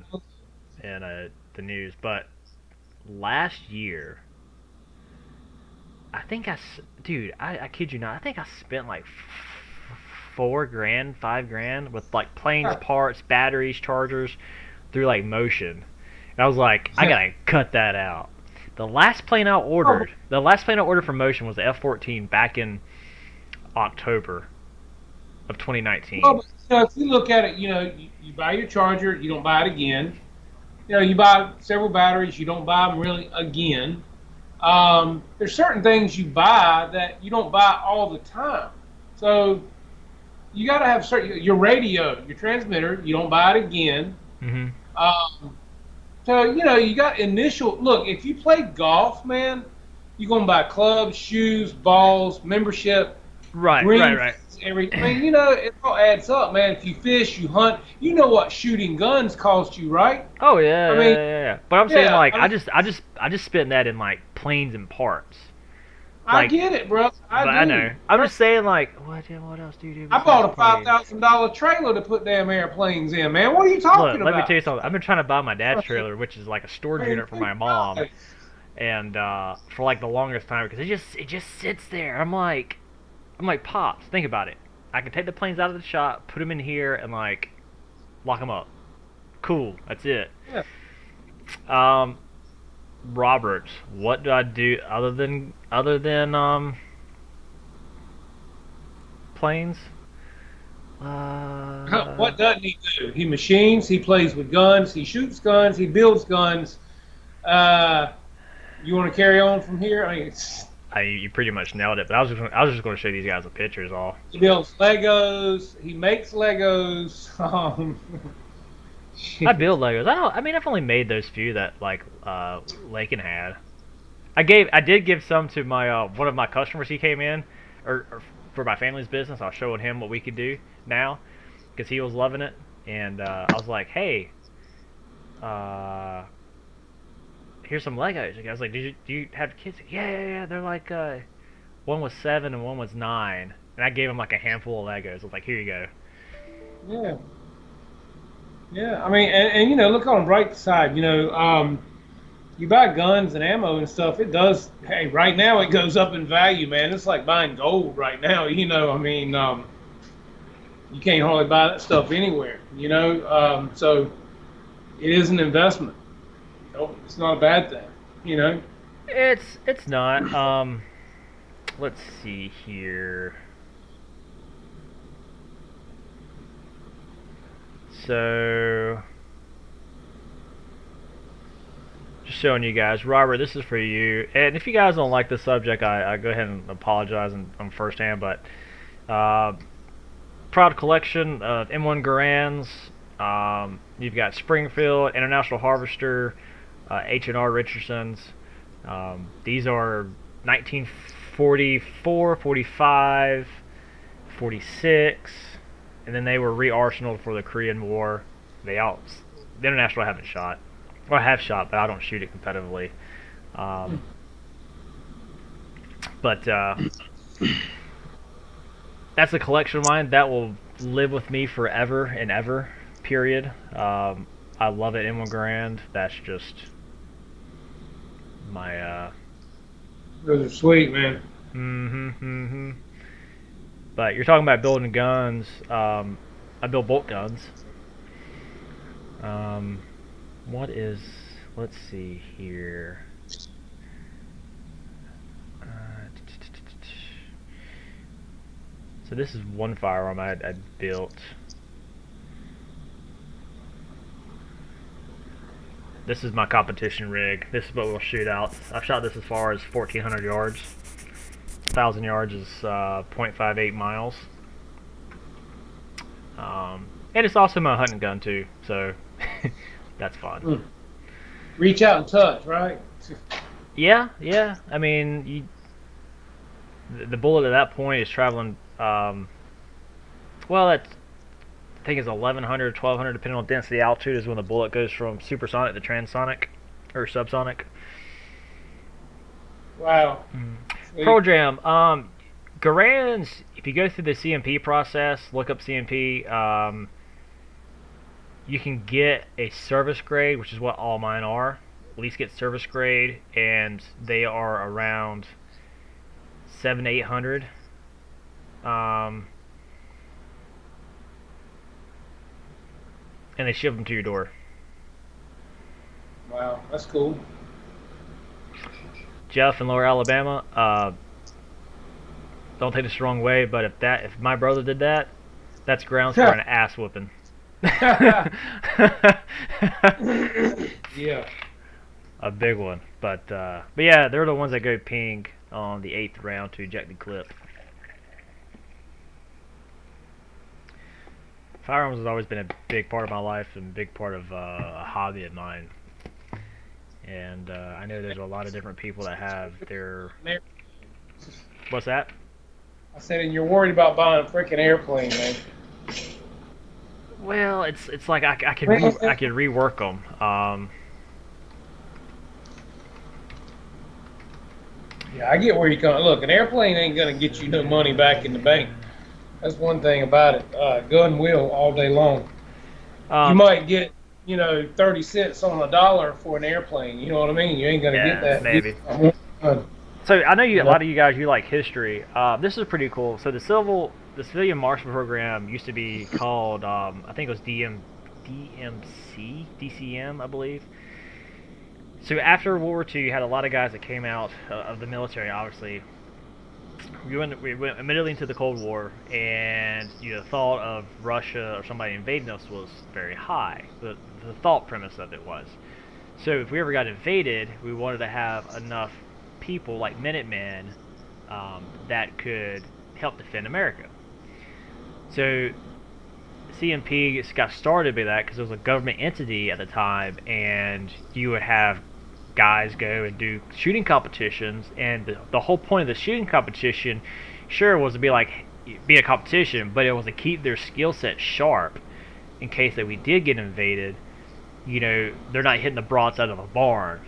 and the news. But last year, I think I kid you not, I think I spent like $4,000, $5,000 with like planes, parts, batteries, chargers through like Motion. And I was like, I gotta cut that out. The last plane I ordered from Motion was the F-14 back in October of 2019. Well, but, if you look at it, you buy your charger, you don't buy it again. You buy several batteries, you don't buy them really again. There's certain things you buy that you don't buy all the time. So you got to have your radio, your transmitter, you don't buy it again. Mm-hmm. So, you got initial, look, if you play golf, man, you're going to buy clubs, shoes, balls, membership. Right. Everything. It all adds up, man. If you fish, you hunt, you know what shooting guns cost you, right? Oh, yeah, yeah. But I'm saying, like, I just spent that in, like, planes and parts. Like, I get it, bro. I know. I'm just saying, like, what else do you do? I bought a $5,000 trailer to put damn airplanes in, man. What are you talking about? Let me tell you something. I've been trying to buy my dad's trailer, which is like a storage unit for my mom, and for like the longest time because it just sits there. I'm like, Pops, think about it. I can take the planes out of the shop, put them in here, and like lock them up. Cool. That's it. Yeah. Robert, what do I do other than planes? What doesn't he do? He machines. He plays with guns. He shoots guns. He builds guns. You want to carry on from here? I mean, You pretty much nailed it. But I was just going to show these guys the pictures. All. he builds Legos. He makes Legos. I build Legos. I mean, I've only made those few that like Lakin had. I did give some to my one of my customers. He came in, or for my family's business. I was showing him what we could do now, because he was loving it. And I was like, hey, here's some Legos. And I was like, do you have kids? Yeah. They're like, one was 7 and one was 9. And I gave him like a handful of Legos. I was like, here you go. Yeah. Yeah, I mean, and you know, look on the bright side. You know, you buy guns and ammo and stuff. It does. Hey, right now it goes up in value, man. It's like buying gold right now. You know, I mean, you can't hardly buy that stuff anywhere. You know, so it is an investment. It's not a bad thing. You know. It's not. Let's see here. So, just showing you guys, Robert, this is for you. And if you guys don't like the subject, I go ahead and apologize on firsthand. But proud collection of M1 Garands. You've got Springfield, International Harvester, H&R Richardsons. These are 1944, 45, 46. And then they were re-arsenaled for the Korean War. The International I haven't shot. Well, I have shot, but I don't shoot it competitively. But that's a collection of mine that will live with me forever and ever. Period. I love it. M1 Garand. That's just my. Those are sweet, man. But you're talking about building guns. I build bolt guns. Let's see here. So this is one firearm I built. This is my competition rig. This is what we'll shoot out. I've shot this as far as 1,400 yards. 1,000 yards is 0.58 miles. And it's also my hunting gun too, so that's fun. Reach out and touch, right? Yeah. I mean, the bullet at that point is traveling. Well, I think it's 1,100, 1,200, depending on density altitude, is when the bullet goes from supersonic to transonic or subsonic. Wow. Pearl Jam. Garands, if you go through the CMP process, look up CMP, you can get a service grade, which is what all mine are. At least get service grade, and they are around 700 to 800. And they ship them to your door. Wow, that's cool. Jeff in Lower Alabama, don't take this the wrong way, but if my brother did that, that's grounds for an ass whooping. Yeah. A big one, but yeah, they're the ones that go ping on the 8th round to ejected clip. Firearms has always been a big part of my life and a big part of a hobby of mine. And I know there's a lot of different people that have their... What's that? I said, and you're worried about buying a freaking airplane, man. Well, it's like I could rework them. Yeah, I get where you're coming. Look, an airplane ain't gonna get you no money back in the bank. That's one thing about it. Gun will all day long. You might get, 30 cents on a dollar for an airplane. You know what I mean? You ain't gonna get that. Maybe. So I know a lot of you guys, you like history. This is pretty cool. So the Civilian Marshal Program used to be called, I think it was DCM, I believe. So after World War II, you had a lot of guys that came out of the military, obviously, we went immediately into the Cold War, and the thought of Russia or somebody invading us was very high. The thought premise of it was. So if we ever got invaded, we wanted to have enough people like Minutemen that could help defend America. So CMP got started by that because it was a government entity at the time, and you would have guys go and do shooting competitions, and the whole point of the shooting competition sure was to be a competition, but it was to keep their skill set sharp in case that we did get invaded. They're not hitting the broadside of a barn,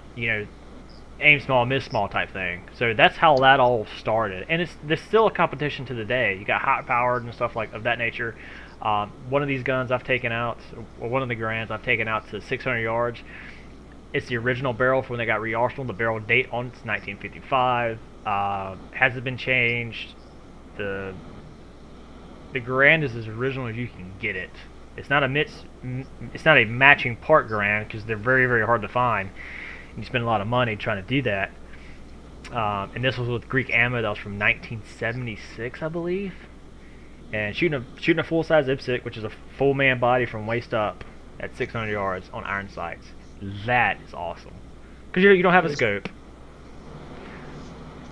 aim small, miss small type thing. So that's how that all started, and there's still a competition to the day. You got high powered and stuff of that nature. One of these guns I've taken out, or one of the Garands I've taken out to 600 yards. It's the original barrel from when they got re-arsenaled. The barrel date on it's 1955. Hasn't been changed. The Garand is as original as you can get it. It's not a matching part Garand because they're very, very hard to find. And you spend a lot of money trying to do that. And this was with Greek ammo that was from 1976, I believe. And shooting a full-size IPSC, which is a full man body from waist up at 600 yards on iron sights. That is awesome. Because you don't have a scope.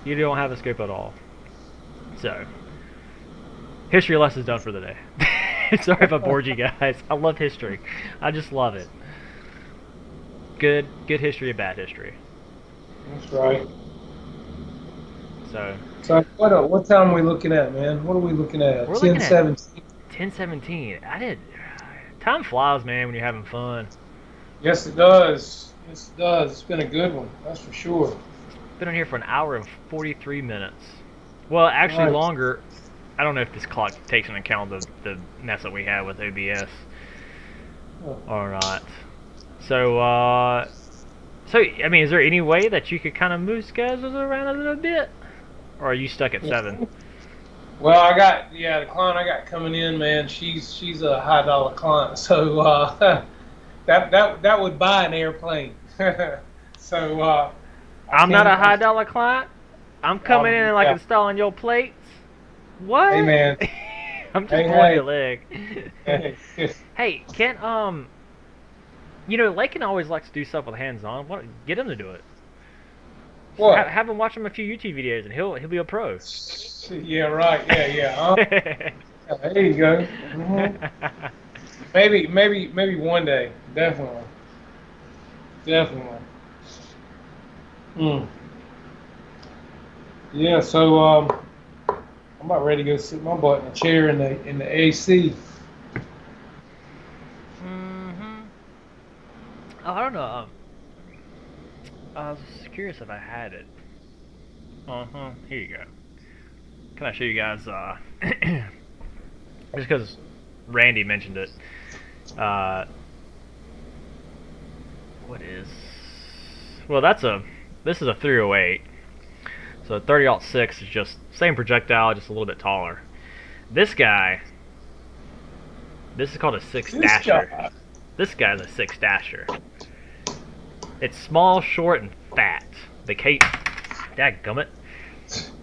You don't have a scope at all. So, history lessons done for the day. Sorry if I bored you guys. I love history. I just love it. Good history and bad history. That's right. So what time are we looking at, man? What are we looking at? We're looking 10:17. 10:17. Time flies, man, when you're having fun. Yes, it does. Yes, it does. It's been a good one. That's for sure. Been on here for an hour and 43 minutes. Well, actually longer. I don't know if this clock takes into account the mess that we had with OBS or not. So, I mean, is there any way that you could kind of move schedules around a little bit? Or are you stuck at 7? Well, the client I got coming in, man, she's a high-dollar client, so that would buy an airplane. So, I'm not a high-dollar client? I'm coming in and installing your plates? What? Hey, man. I'm just pulling your leg. Hey, can't, Lakin always likes to do stuff with hands-on. Get him to do it. What? Have him watch him a few YouTube videos, and he'll be a pro. Yeah, right. Yeah. There you go. Mm-hmm. Maybe one day. Definitely. Yeah. So I'm about ready to go sit my butt in a chair in the AC. Oh, I don't know. I was curious if I had it. Here you go. Can I show you guys? Just because Randy mentioned it. What is? Well, this is a 308. So 30-06 is just same projectile, just a little bit taller. This guy. This is called a 6-dasher. This guy's a 6-dasher. It's small, short, and fat. The case, dadgummit.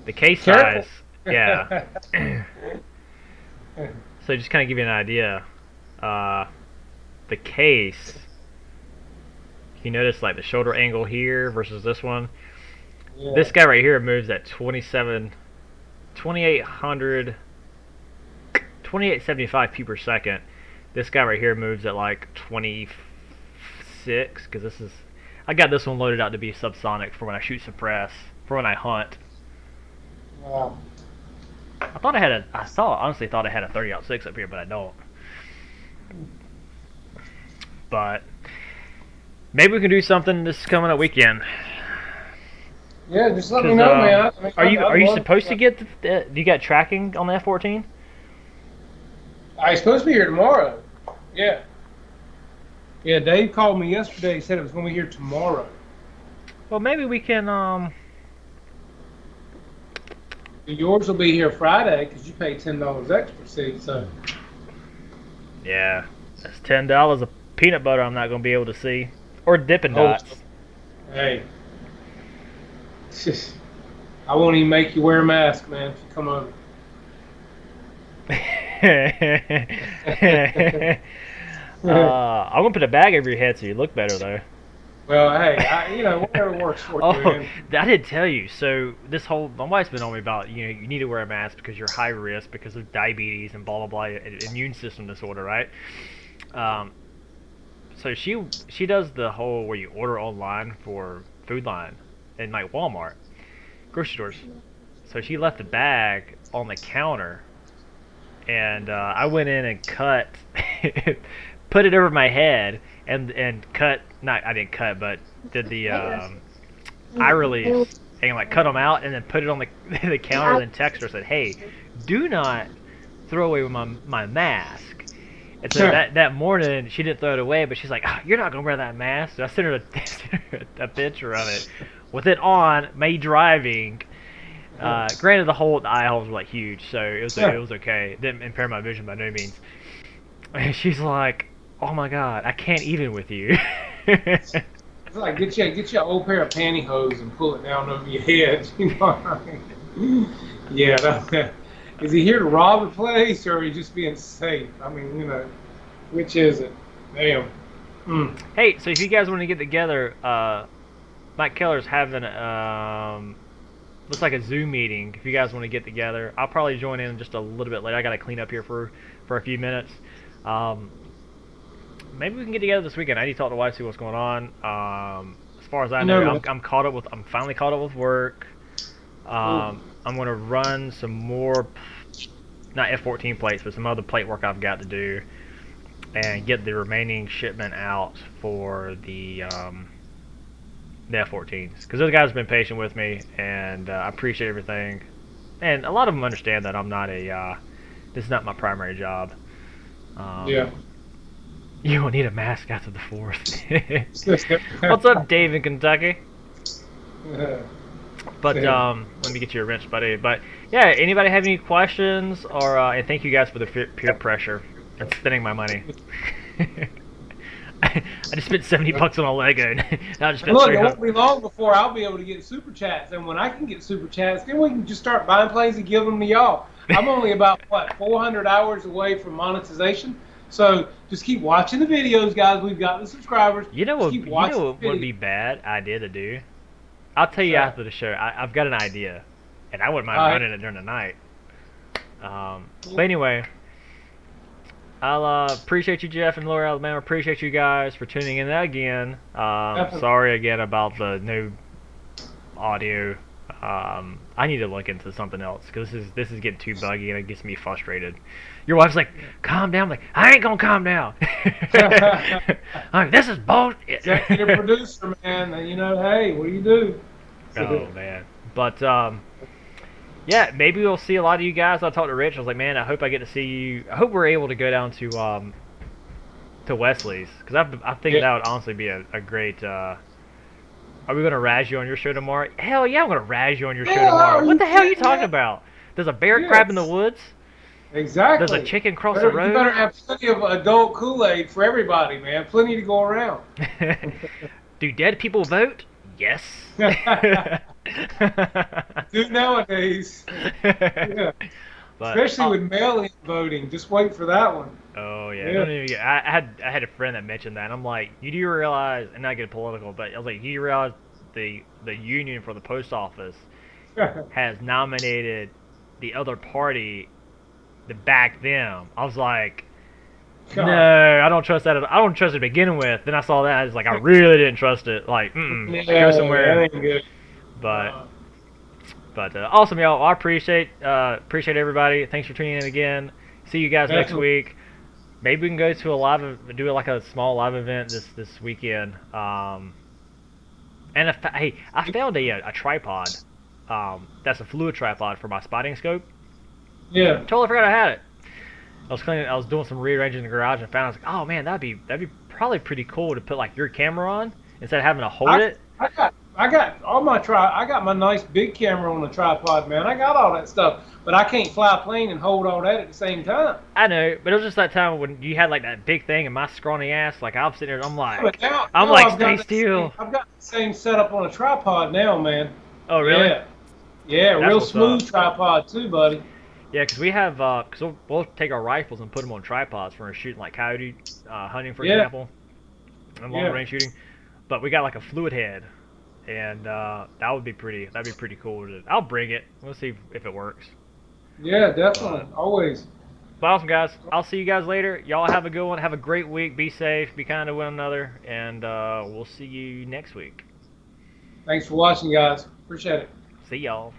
The case size, yeah. So just kind of give you an idea. The case, you notice the shoulder angle here versus this one. Yeah. This guy right here moves at 2875 p per second. This guy right here moves at 26, because I got this one loaded out to be subsonic for when I shoot suppress, for when I hunt. Wow. I honestly thought I had a 30-06 up here, but I don't. But maybe we can do something this coming up weekend. Yeah, just let me know, man. Are you supposed to get? Do you got tracking on the F-14? I'm supposed to be here tomorrow. Yeah. Yeah, Dave called me yesterday. He said it was going to be here tomorrow. Well, maybe we can. Yours will be here Friday because you paid $10 extra. See, so. Yeah, that's $10 of peanut butter I'm not going to be able to see, or Dippin' Dots. Hey. I won't even make you wear a mask, man, if you come over. I'm gonna put a bag over your head so you look better, though. Well, hey, whatever works for you. Oh, Man. I did tell you. So my wife's been on me about, you need to wear a mask because you're high risk because of diabetes and blah blah blah, immune system disorder, right? So she does the whole where you order online for Food Line in like Walmart, grocery stores. So she left the bag on the counter, and I went in and cut, put it over my head, and cut. Not I didn't cut, but did the eye release and like cut them out, and then put it on the counter. And then text her, said, "Hey, do not throw away my mask." And so that morning she didn't throw it away, but she's like, "Oh, you're not gonna wear that mask." So I sent her a picture of it with it on, me driving. Granted, the eye holes were like huge, so it was okay. It didn't impair my vision by no means. And she's like, "Oh my God, I can't even with you." It's like get you an old pair of pantyhose and pull it down over your head. You know what I mean? Yeah. Is he here to rob a place, or are you just being safe? I mean, which is it? Damn. Hey, so if you guys want to get together, Mike Keller's having looks like a Zoom meeting. If you guys want to get together, I'll probably join in just a little bit later. I got to clean up here for a few minutes. Maybe we can get together this weekend. I need to talk to wife, see what's going on. As far as I know, I'm finally caught up with work. I'm going to run some more, not F14 plates, but some other plate work I've got to do, and get the remaining shipment out for the F14s. Because those guys have been patient with me, and I appreciate everything. And a lot of them understand that I'm not this is not my primary job. Yeah. You will need a mask after the 4th. What's up, Dave in Kentucky? But let me get you a wrench, buddy. But yeah, anybody have any questions? Or and thank you guys for the peer pressure and spending my money. I just spent $70 on a Lego. Now I just spent Look, it won't be long before I'll be able to get super chats, and when I can get super chats, then we can just start buying planes and give them to y'all. I'm only about 400 hours away from monetization. So just keep watching the videos, guys. We've got the subscribers. You know what would be bad idea to do? I'll tell you after the show. I've got an idea, and I wouldn't mind running it during the night. But anyway, I'll appreciate you, Jeff and Laura, Alabama. Appreciate you guys for tuning in again. Sorry again about the new audio. I need to look into something else because this is getting too buggy and it gets me frustrated. Your wife's like, "Calm down." I'm like, "I ain't gonna calm down." I'm like, "This is bullshit." Executive producer, man. Hey, what do you do? Oh man, but yeah, maybe we'll see a lot of you guys. I talked to Rich. I was like, "Man, I hope I get to see you. I hope we're able to go down to Wesley's because I think that would honestly be a great. Are we gonna razz you on your show tomorrow? Hell yeah, I'm gonna razz you on your show tomorrow. What the hell are you talking about? There's a bear crab in the woods. Exactly. There's a chicken cross the road. You better have plenty of adult Kool-Aid for everybody, man. Plenty to go around. Do dead people vote? Yes. Do nowadays. Yeah. But, especially with mail-in voting. Just wait for that one. Oh yeah. Don't even I had a friend that mentioned that. And I'm like, you do realize, and not get political, but I was like, do you realize the union for the post office has nominated the other party to back them? I was like, no, I don't trust that. I don't trust it to begin with. Then I saw that. I was like, I really didn't trust it. Like, go somewhere. That ain't good. But awesome, y'all. I appreciate everybody. Thanks for tuning in again. See you guys next week. Maybe we can go to do like a small live event this weekend. And hey, I found a tripod. That's a fluid tripod for my spotting scope. Yeah. Totally forgot I had it. I was doing some rearranging in the garage and found, I was like, oh man, that'd be probably pretty cool to put like your camera on instead of having to hold it. I got my nice big camera on the tripod, man. I got all that stuff, but I can't fly a plane and hold all that at the same time. I know, but it was just that time when you had like that big thing and my scrawny ass, like I'm sitting there, I'm like, stay still. I've got the same setup on a tripod now, man. Oh really? Yeah. Yeah, That's real what's smooth up. tripod too, buddy. Yeah, because we have, because we'll take our rifles and put them on tripods for shooting like coyote hunting, for Yeah. example, and long Yeah. range shooting. But we got like a fluid head, and that'd be pretty cool. I'll bring it. We'll see if it works. Yeah, definitely. Always. But awesome, guys. I'll see you guys later. Y'all have a good one. Have a great week. Be safe. Be kind to one another, and we'll see you next week. Thanks for watching, guys. Appreciate it. See y'all.